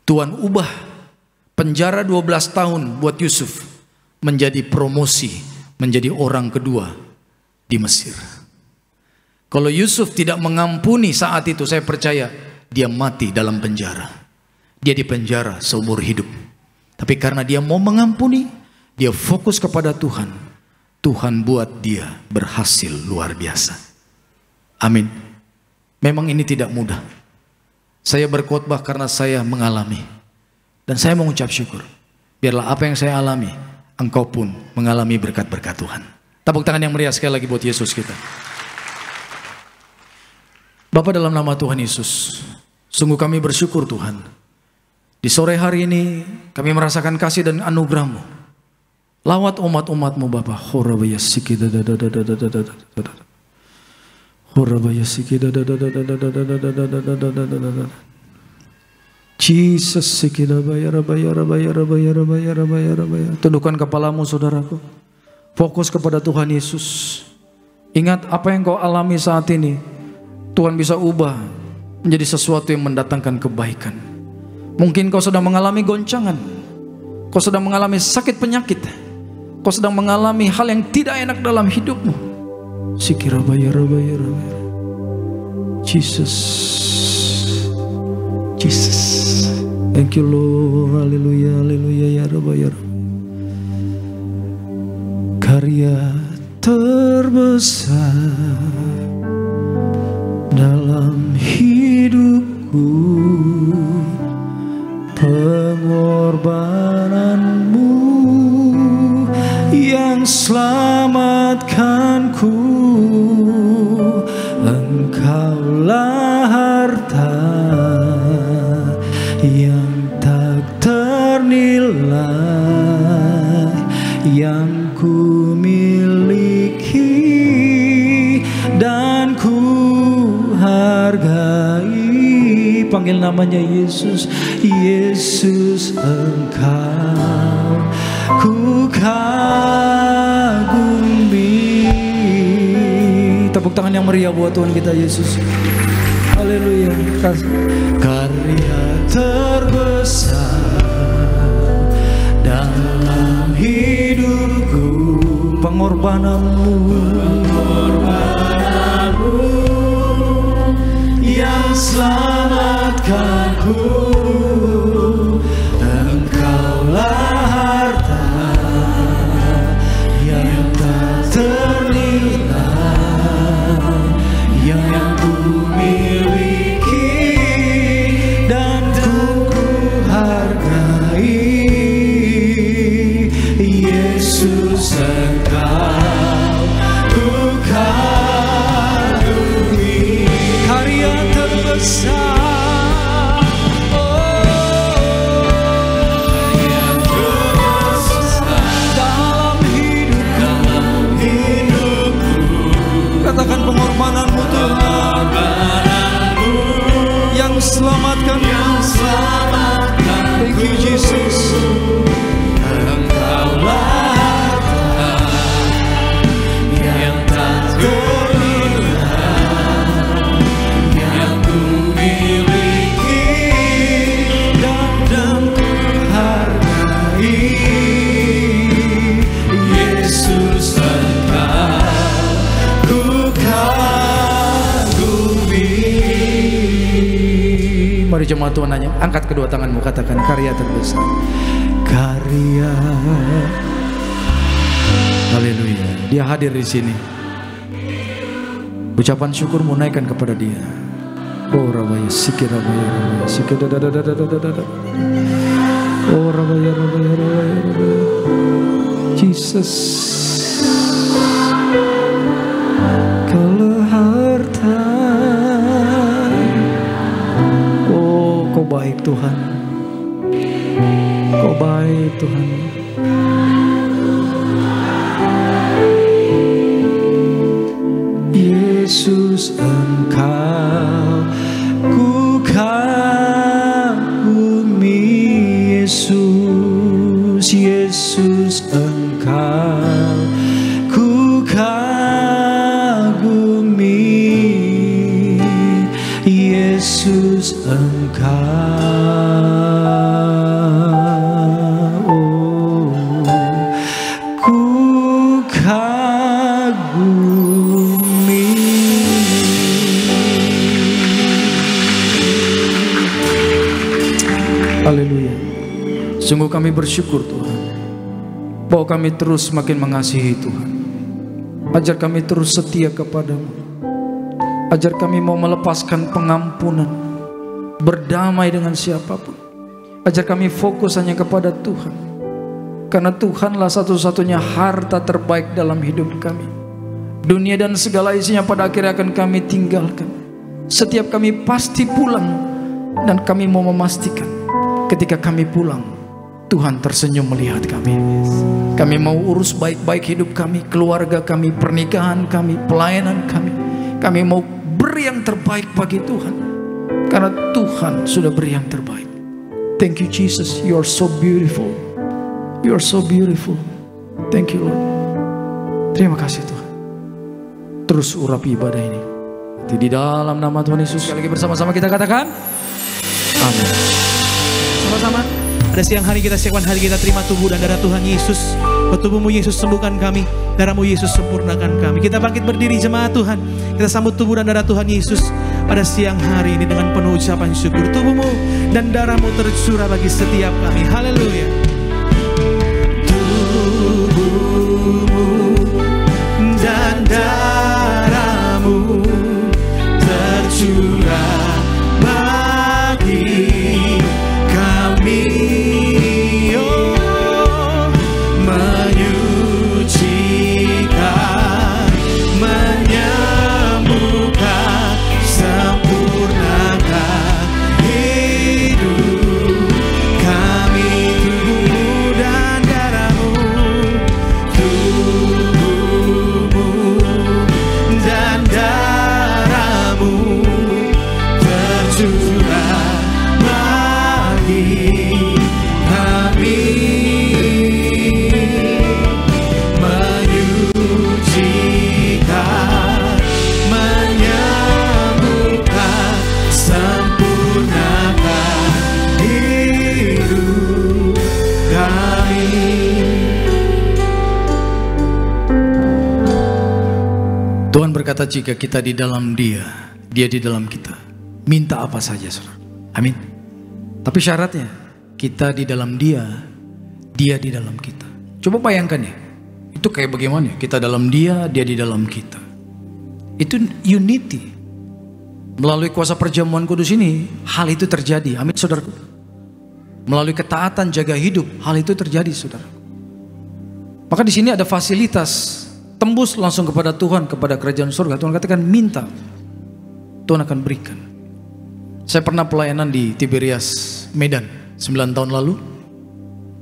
S4: Tuhan ubah penjara 12 tahun buat Yusuf menjadi promosi, menjadi orang kedua di Mesir. Kalau Yusuf tidak mengampuni saat itu, saya percaya dia mati dalam penjara. Dia di penjara seumur hidup. Tapi karena dia mau mengampuni, dia fokus kepada Tuhan. Tuhan buat dia berhasil luar biasa. Amin. Memang ini tidak mudah. Saya berkhotbah karena saya mengalami. Dan saya mengucap syukur. Biarlah apa yang saya alami, engkau pun mengalami berkat-berkat Tuhan. Tepuk tangan yang meriah sekali lagi buat Yesus kita. Bapa, dalam nama Tuhan Yesus, sungguh kami bersyukur Tuhan. Di sore hari ini kami merasakan kasih dan anugerah-Mu. Lawat umat-umat-Mu Bapa. Jesus, tundukkan kepalamu saudaraku. Fokus kepada Tuhan Yesus. Ingat apa yang kau alami saat ini, Tuhan bisa ubah menjadi sesuatu yang mendatangkan kebaikan. Mungkin kau sedang mengalami goncangan, kau sedang mengalami sakit penyakit, kau sedang mengalami hal yang tidak enak dalam hidupmu. Jesus, Jesus, thank you Lord, haleluya, haleluya, ya Rabbi, ya Rabbi. Karya terbesar dalam hidupku, pengorbananmu yang selamatkanku. Engkaulah harta yang tak ternilai yang ku miliki dan ku hargai. Panggil namanya Yesus. Yesus, Engkau ku kagumi. Tepuk tangan yang meriah buat Tuhan kita Yesus. Haleluya. Karya terbesar dalam hidupku, pengorbananmu yang selamatkanku. Engkaulah harta yang tak ternilai, yang ku miliki dan ku hargai. Yesus, Engkau ku kagumi. Karya terbesar, dalam hidupku. Katakan pengorbananmu Tuhan, yang selamatkan. Thank you Jesus. Engkaulah yang tak ternilai, yang ku miliki dan ku hargai. Yesus, Engkau ku kagumi. Mari jemaat Tuhan nanya, angkat kedua tanganmu, katakan karya terbesar. Karya. Haleluya. Dia hadir di sini. Ucapan syukurmu naikkan kepada Dia. Oh rabaya sikir rabaya rabaya sikir dadadadadadadada. Oh rabaya rabaya rabaya rabaya. Jesus. Kalau harta. Oh kau baik Tuhan. Kau baik Tuhan. Yesus, Engkau ku kagumi. Yesus, Yesus, Engkau ku kagumi. Yesus, Engkau Sungguh kami bersyukur Tuhan, bahwa kami terus makin mengasihi Tuhan. Ajar kami terus setia kepadamu. Ajar kami mau melepaskan pengampunan, berdamai dengan siapapun. Ajar kami fokus hanya kepada Tuhan, karena Tuhanlah satu-satunya harta terbaik dalam hidup kami. Dunia dan segala isinya pada akhirnya akan kami tinggalkan. Setiap kami pasti pulang, dan kami mau memastikan ketika kami pulang, Tuhan tersenyum melihat kami. Kami mau urus baik-baik hidup kami, keluarga kami, pernikahan kami, pelayanan kami. Kami mau beri yang terbaik bagi Tuhan, karena Tuhan sudah beri yang terbaik. Thank you Jesus, you are so beautiful. You are so beautiful. Thank you Lord. Terima kasih Tuhan. Terus urapi ibadah ini di dalam nama Tuhan Yesus. Sekali lagi bersama-sama kita katakan amin.
S1: Sama-sama. Pada siang hari kita siapkan hari kita terima tubuh dan darah Tuhan Yesus. Tubuhmu Yesus sembuhkan kami, darahmu Yesus sempurnakan kami. Kita bangkit berdiri jemaat Tuhan. Kita sambut tubuh dan darah Tuhan Yesus pada siang hari ini dengan penuh ucapan syukur. Tubuhmu dan darahmu tercurah bagi setiap kami. Haleluya. Tubuhmu dan darahmu tercurah bagi kami, oh, menyucikan, menyembuhkan, sempurnakan hidup kami. Tubuhmu
S4: Tuhan berkata jika kita di dalam Dia, Dia di dalam kita, minta apa saja, saudara. Amin. Tapi syaratnya kita di dalam Dia, Dia di dalam kita. Coba bayangkan ya, itu kayak bagaimana? Kita dalam Dia, Dia di dalam kita. Itu unity. Melalui kuasa perjamuan kudus ini, hal itu terjadi. Amin, saudaraku. Melalui ketaatan jaga hidup, hal itu terjadi, saudara. Maka di sini ada fasilitas tembus langsung kepada Tuhan, kepada kerajaan surga. Tuhan katakan minta, Tuhan akan berikan. Saya pernah pelayanan di Tiberias, Medan 9 tahun lalu.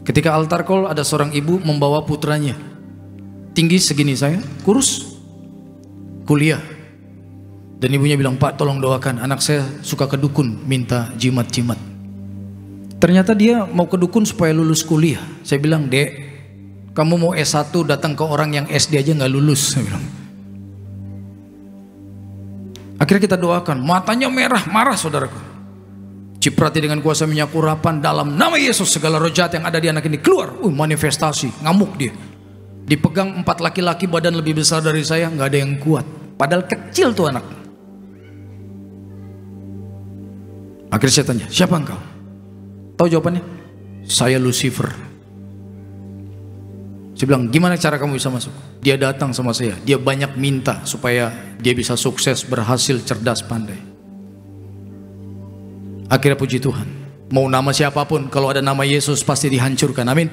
S4: Ketika altar call, ada seorang ibu membawa putranya, tinggi segini saya, kurus, kuliah. Dan ibunya bilang, Pak tolong doakan, anak saya suka ke dukun, minta jimat-jimat. Ternyata dia mau ke dukun supaya lulus kuliah. Saya bilang, Dek, kamu mau S1 datang ke orang yang SD aja gak lulus, saya bilang. Akhirnya kita doakan, matanya merah, marah saudaraku. Ciprati dengan kuasa minyak urapan, dalam nama Yesus segala roh jahat yang ada di anak ini keluar. Manifestasi, ngamuk dia. Dipegang 4 laki-laki badan lebih besar dari saya, gak ada yang kuat. Padahal kecil tuh anak. Akhirnya saya tanya, siapa engkau? Tahu jawabannya? Saya Lucifer. Saya bilang, gimana cara kamu bisa masuk? Dia datang sama saya, dia banyak minta supaya dia bisa sukses, berhasil, cerdas, pandai. Akhirnya puji Tuhan, mau nama siapapun, kalau ada nama Yesus pasti dihancurkan, amin.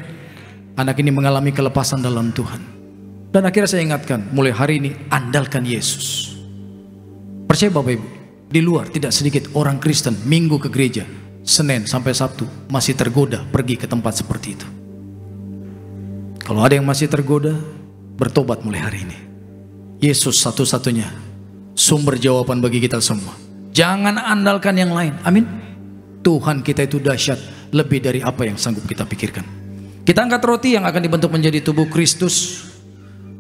S4: Anak ini mengalami kelepasan dalam Tuhan. Dan akhirnya saya ingatkan, mulai hari ini andalkan Yesus. Percaya Bapak Ibu, di luar tidak sedikit orang Kristen minggu ke gereja, Senin sampai Sabtu masih tergoda pergi ke tempat seperti itu. Kalau ada yang masih tergoda, bertobat mulai hari ini. Yesus satu-satunya sumber jawaban bagi kita semua. Jangan andalkan yang lain, amin. Tuhan kita itu dahsyat, lebih dari apa yang sanggup kita pikirkan. Kita angkat roti yang akan dibentuk menjadi tubuh Kristus.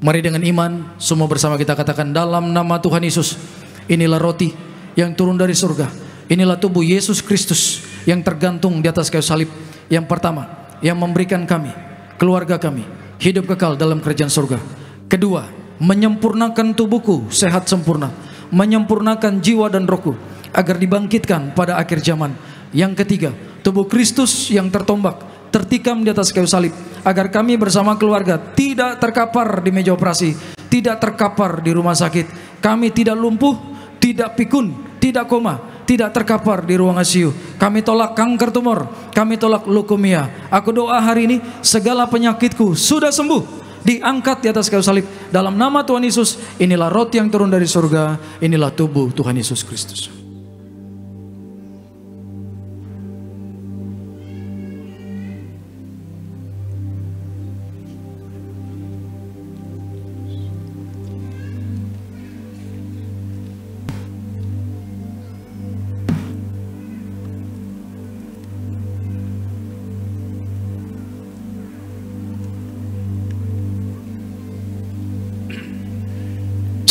S4: Mari dengan iman semua bersama kita katakan, dalam nama Tuhan Yesus, inilah roti yang turun dari surga. Inilah tubuh Yesus Kristus yang tergantung di atas kayu salib. Yang pertama, yang memberikan kami, keluarga kami, hidup kekal dalam kerajaan surga. Kedua, menyempurnakan tubuhku sehat sempurna, menyempurnakan jiwa dan rohku agar dibangkitkan pada akhir zaman. Yang ketiga, tubuh Kristus yang tertombak, tertikam di atas kayu salib, agar kami bersama keluarga tidak terkapar di meja operasi, tidak terkapar di rumah sakit. Kami tidak lumpuh, tidak pikun, tidak koma, tidak terkapar di ruang ICU. Kami tolak kanker tumor, kami tolak leukemia. Aku doa hari ini segala penyakitku sudah sembuh, diangkat di atas kayu salib. Dalam nama Tuhan Yesus, inilah roti yang turun dari surga, inilah tubuh Tuhan Yesus Kristus.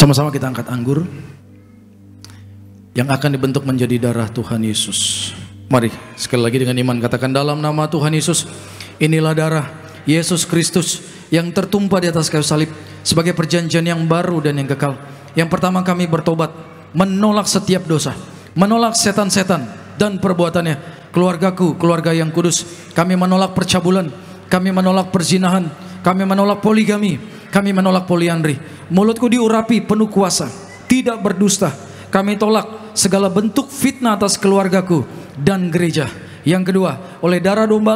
S4: Sama-sama kita angkat anggur yang akan dibentuk menjadi darah Tuhan Yesus. Mari sekali lagi dengan iman katakan, dalam nama Tuhan Yesus, inilah darah Yesus Kristus yang tertumpah di atas kayu salib sebagai perjanjian yang baru dan yang kekal. Yang pertama, kami bertobat, menolak setiap dosa, menolak setan-setan dan perbuatannya. Keluargaku, keluarga yang kudus, kami menolak percabulan, kami menolak perzinahan, kami menolak poligami, kami menolak poliandri. Mulutku diurapi penuh kuasa, tidak berdusta. Kami tolak segala bentuk fitnah atas keluargaku dan gereja. Yang kedua, oleh darah domba,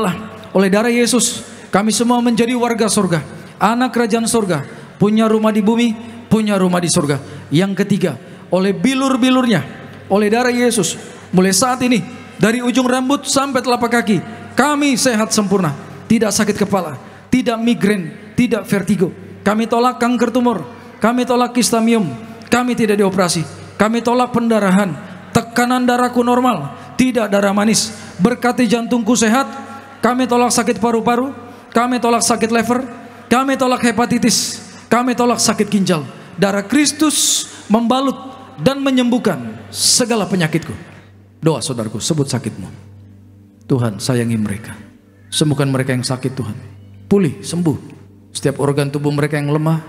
S4: oleh darah Yesus, kami semua menjadi warga surga, anak kerajaan surga, punya rumah di bumi, punya rumah di surga. Yang ketiga, oleh bilur-bilurnya, oleh darah Yesus, mulai saat ini dari ujung rambut sampai telapak kaki, kami sehat sempurna, tidak sakit kepala, tidak migrain, tidak vertigo. Kami tolak kanker tumor, kami tolak kistamium, kami tidak dioperasi, kami tolak pendarahan, tekanan darahku normal, tidak darah manis, berkati jantungku sehat, kami tolak sakit paru-paru, kami tolak sakit lever, kami tolak hepatitis, kami tolak sakit ginjal. Darah Kristus membalut dan menyembuhkan segala penyakitku. Doa saudaraku, sebut sakitmu. Tuhan sayangi mereka, sembuhkan mereka yang sakit Tuhan, pulih, sembuh. Setiap organ tubuh mereka yang lemah,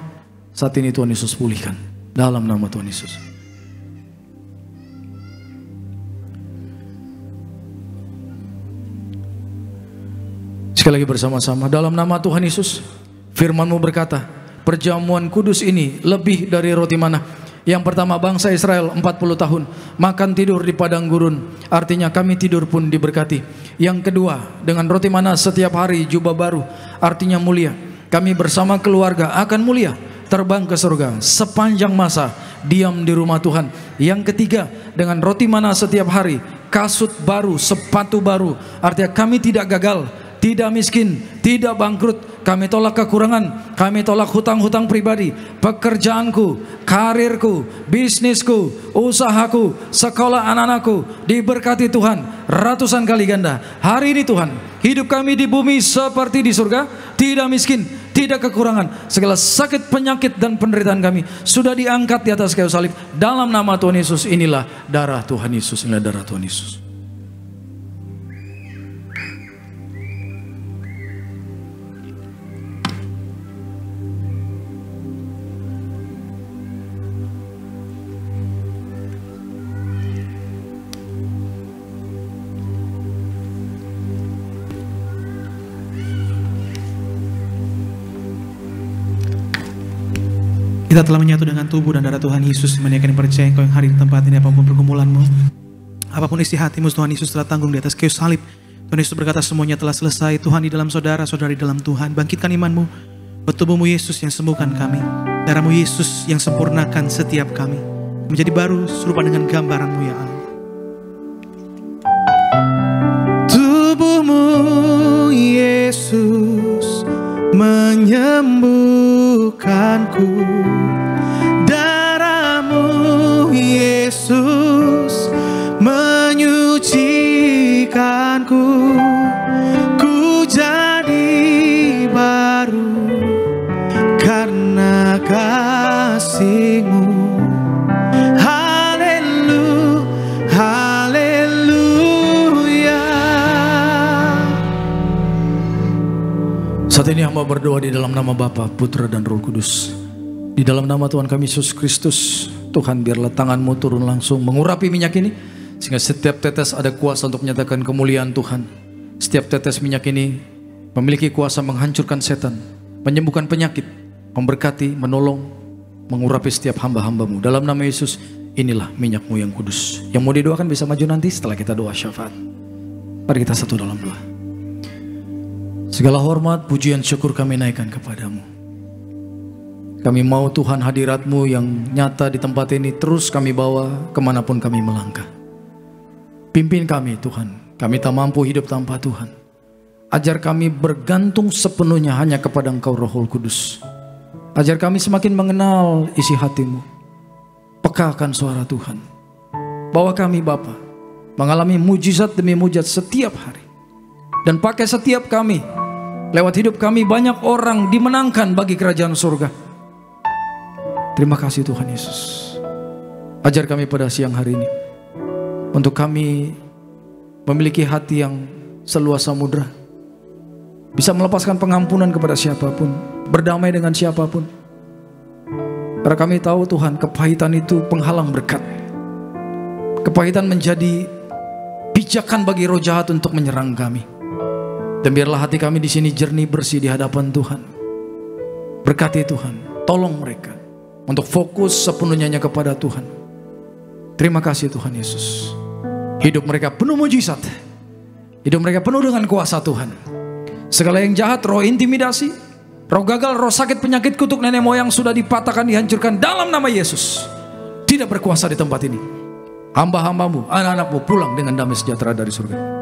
S4: saat ini Tuhan Yesus pulihkan. Dalam nama Tuhan Yesus. Sekali lagi bersama-sama, dalam nama Tuhan Yesus. Firman-Mu berkata, perjamuan kudus ini lebih dari roti mana. Yang pertama, bangsa Israel 40 tahun makan tidur di padang gurun, artinya kami tidur pun diberkati. Yang kedua, dengan roti mana setiap hari jubah baru, artinya mulia. Kami bersama keluarga akan mulia, terbang ke surga sepanjang masa diam di rumah Tuhan. Yang ketiga, dengan roti mana setiap hari, kasut baru, sepatu baru, artinya kami tidak gagal, tidak miskin, tidak bangkrut. Kami tolak kekurangan, kami tolak hutang-hutang pribadi, pekerjaanku, karirku, bisnisku, usahaku, sekolah anak-anakku diberkati Tuhan ratusan kali ganda. Hari ini Tuhan, hidup kami di bumi seperti di surga, tidak miskin, tidak kekurangan. Segala sakit, penyakit dan penderitaan kami sudah diangkat di atas kayu salib. Dalam nama Tuhan Yesus, inilah darah Tuhan Yesus, inilah darah Tuhan Yesus.
S1: Kita telah menyatu dengan tubuh dan darah Tuhan Yesus. Menaikkan percaya Engkau yang hadir di tempat ini, apapun pergumulanmu, apapun isi hatimu, Tuhan Yesus telah tanggung di atas kayu salib. Tuhan Yesus berkata semuanya telah selesai. Tuhan di dalam saudara, saudari dalam Tuhan. Bangkitkan imanmu. Bertubuhmu Yesus yang sembuhkan kami. Darahmu Yesus yang sempurnakan setiap kami. Menjadi baru serupa dengan gambaranmu ya Allah. Tubuhmu Yesus menyembuhkanku, darahmu Yesus menyucikanku, ku jadi baru karena kasih-Mu.
S4: Saat ini hamba berdoa di dalam nama Bapa, Putra dan Roh Kudus. Di dalam nama Tuhan kami Yesus Kristus, Tuhan biarlah tangan-Mu turun langsung mengurapi minyak ini, sehingga setiap tetes ada kuasa untuk menyatakan kemuliaan Tuhan. Setiap tetes minyak ini memiliki kuasa menghancurkan setan, menyembuhkan penyakit, memberkati, menolong, mengurapi setiap hamba-hamba-Mu. Dalam nama Yesus, inilah minyak-Mu yang kudus. Yang mau didoakan bisa maju nanti setelah kita doa syafaat. Mari kita satu dalam doa. Segala hormat, pujian, syukur kami naikkan kepadamu. Kami mau Tuhan hadirat-Mu yang nyata di tempat ini terus kami bawa kemanapun kami melangkah. Pimpin kami Tuhan, kami tak mampu hidup tanpa Tuhan. Ajar kami bergantung sepenuhnya hanya kepada Engkau Roh Kudus. Ajar kami semakin mengenal isi hati-Mu. Pekakan suara Tuhan. Bawa kami Bapa mengalami mujizat demi mujizat setiap hari. Dan pakai setiap kami, lewat hidup kami banyak orang dimenangkan bagi kerajaan surga. Terima kasih Tuhan Yesus. Ajar kami pada siang hari ini, untuk kami memiliki hati yang seluas samudra, bisa melepaskan pengampunan kepada siapapun, berdamai dengan siapapun. Karena kami tahu Tuhan, kepahitan itu penghalang berkat. Kepahitan menjadi pijakan bagi roh jahat untuk menyerang kami. Dan biarlah hati kami di sini jernih bersih di hadapan Tuhan. Berkati Tuhan, tolong mereka untuk fokus sepenuhnya kepada Tuhan. Terima kasih Tuhan Yesus. Hidup mereka penuh mujizat. Hidup mereka penuh dengan kuasa Tuhan. Segala yang jahat, roh intimidasi, roh gagal, roh sakit, penyakit, kutuk nenek moyang sudah dipatahkan, dihancurkan dalam nama Yesus. Tidak berkuasa di tempat ini. Hamba-hamba-Mu, anak-anak-Mu pulang dengan damai sejahtera dari surga.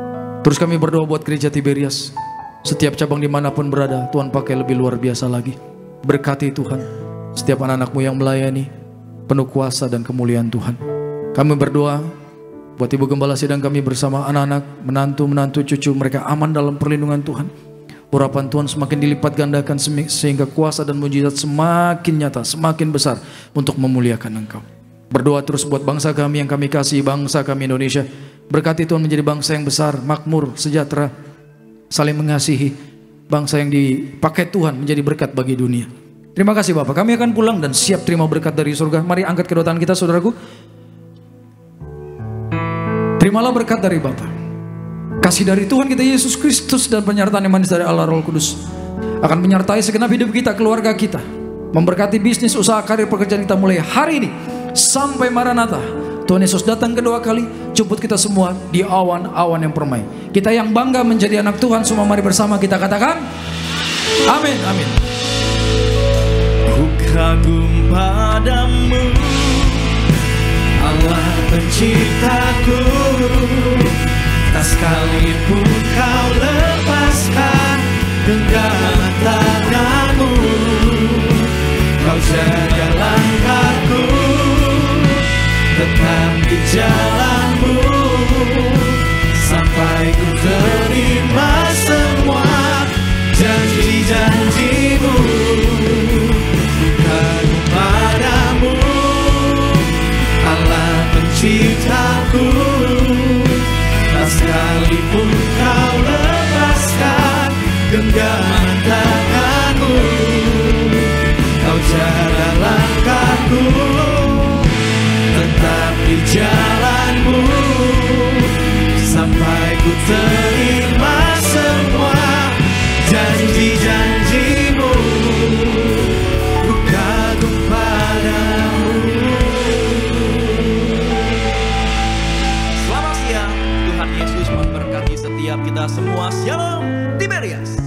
S4: Terus kami berdoa buat gereja Tiberias. Setiap cabang dimanapun berada, Tuhan pakai lebih luar biasa lagi. Berkati Tuhan setiap anak-anak-Mu yang melayani, penuh kuasa dan kemuliaan Tuhan. Kami berdoa buat Ibu Gembala Sidang kami bersama anak-anak, menantu-menantu, cucu mereka aman dalam perlindungan Tuhan. Urapan Tuhan semakin dilipat gandakan sehingga kuasa dan mujizat semakin nyata, semakin besar untuk memuliakan Engkau. Berdoa terus buat bangsa kami yang kami kasih, bangsa kami Indonesia. Berkati Tuhan menjadi bangsa yang besar, makmur, sejahtera, saling mengasihi. Bangsa yang dipakai Tuhan menjadi berkat bagi dunia. Terima kasih Bapak, kami akan pulang dan siap terima berkat dari surga. Mari angkat kedua tangan kita saudaraku. Terimalah berkat dari Bapak. Kasih dari Tuhan kita Yesus Kristus dan penyertaan yang manis dari Allah Roh Kudus akan menyertai segenap hidup kita, keluarga kita. Memberkati bisnis, usaha, karir, pekerjaan kita mulai hari ini sampai Maranatha. Tuhan Yesus datang kedua kali, jemput kita semua di awan-awan yang permai. Kita yang bangga menjadi anak Tuhan, semua mari bersama kita katakan amin, amin.
S2: Ku kagum padamu, Allah penciptaku. Tak sekalipun kau lepaskan genggaman tanganmu. Kau jaga langkahku, tetap di jalanmu, sampai ku terima semua janji-janjimu. Kagum padamu, Allah penciptaku. Tak sekalipun kau lepaskan genggaman tanganmu. Kau jaga langkahku, tetap di jalanmu, sampai ku terima semua janji-janjimu. Ku kagum padamu. Selamat siang, Tuhan Yesus memberkati setiap kita semua. Shalom Tiberias.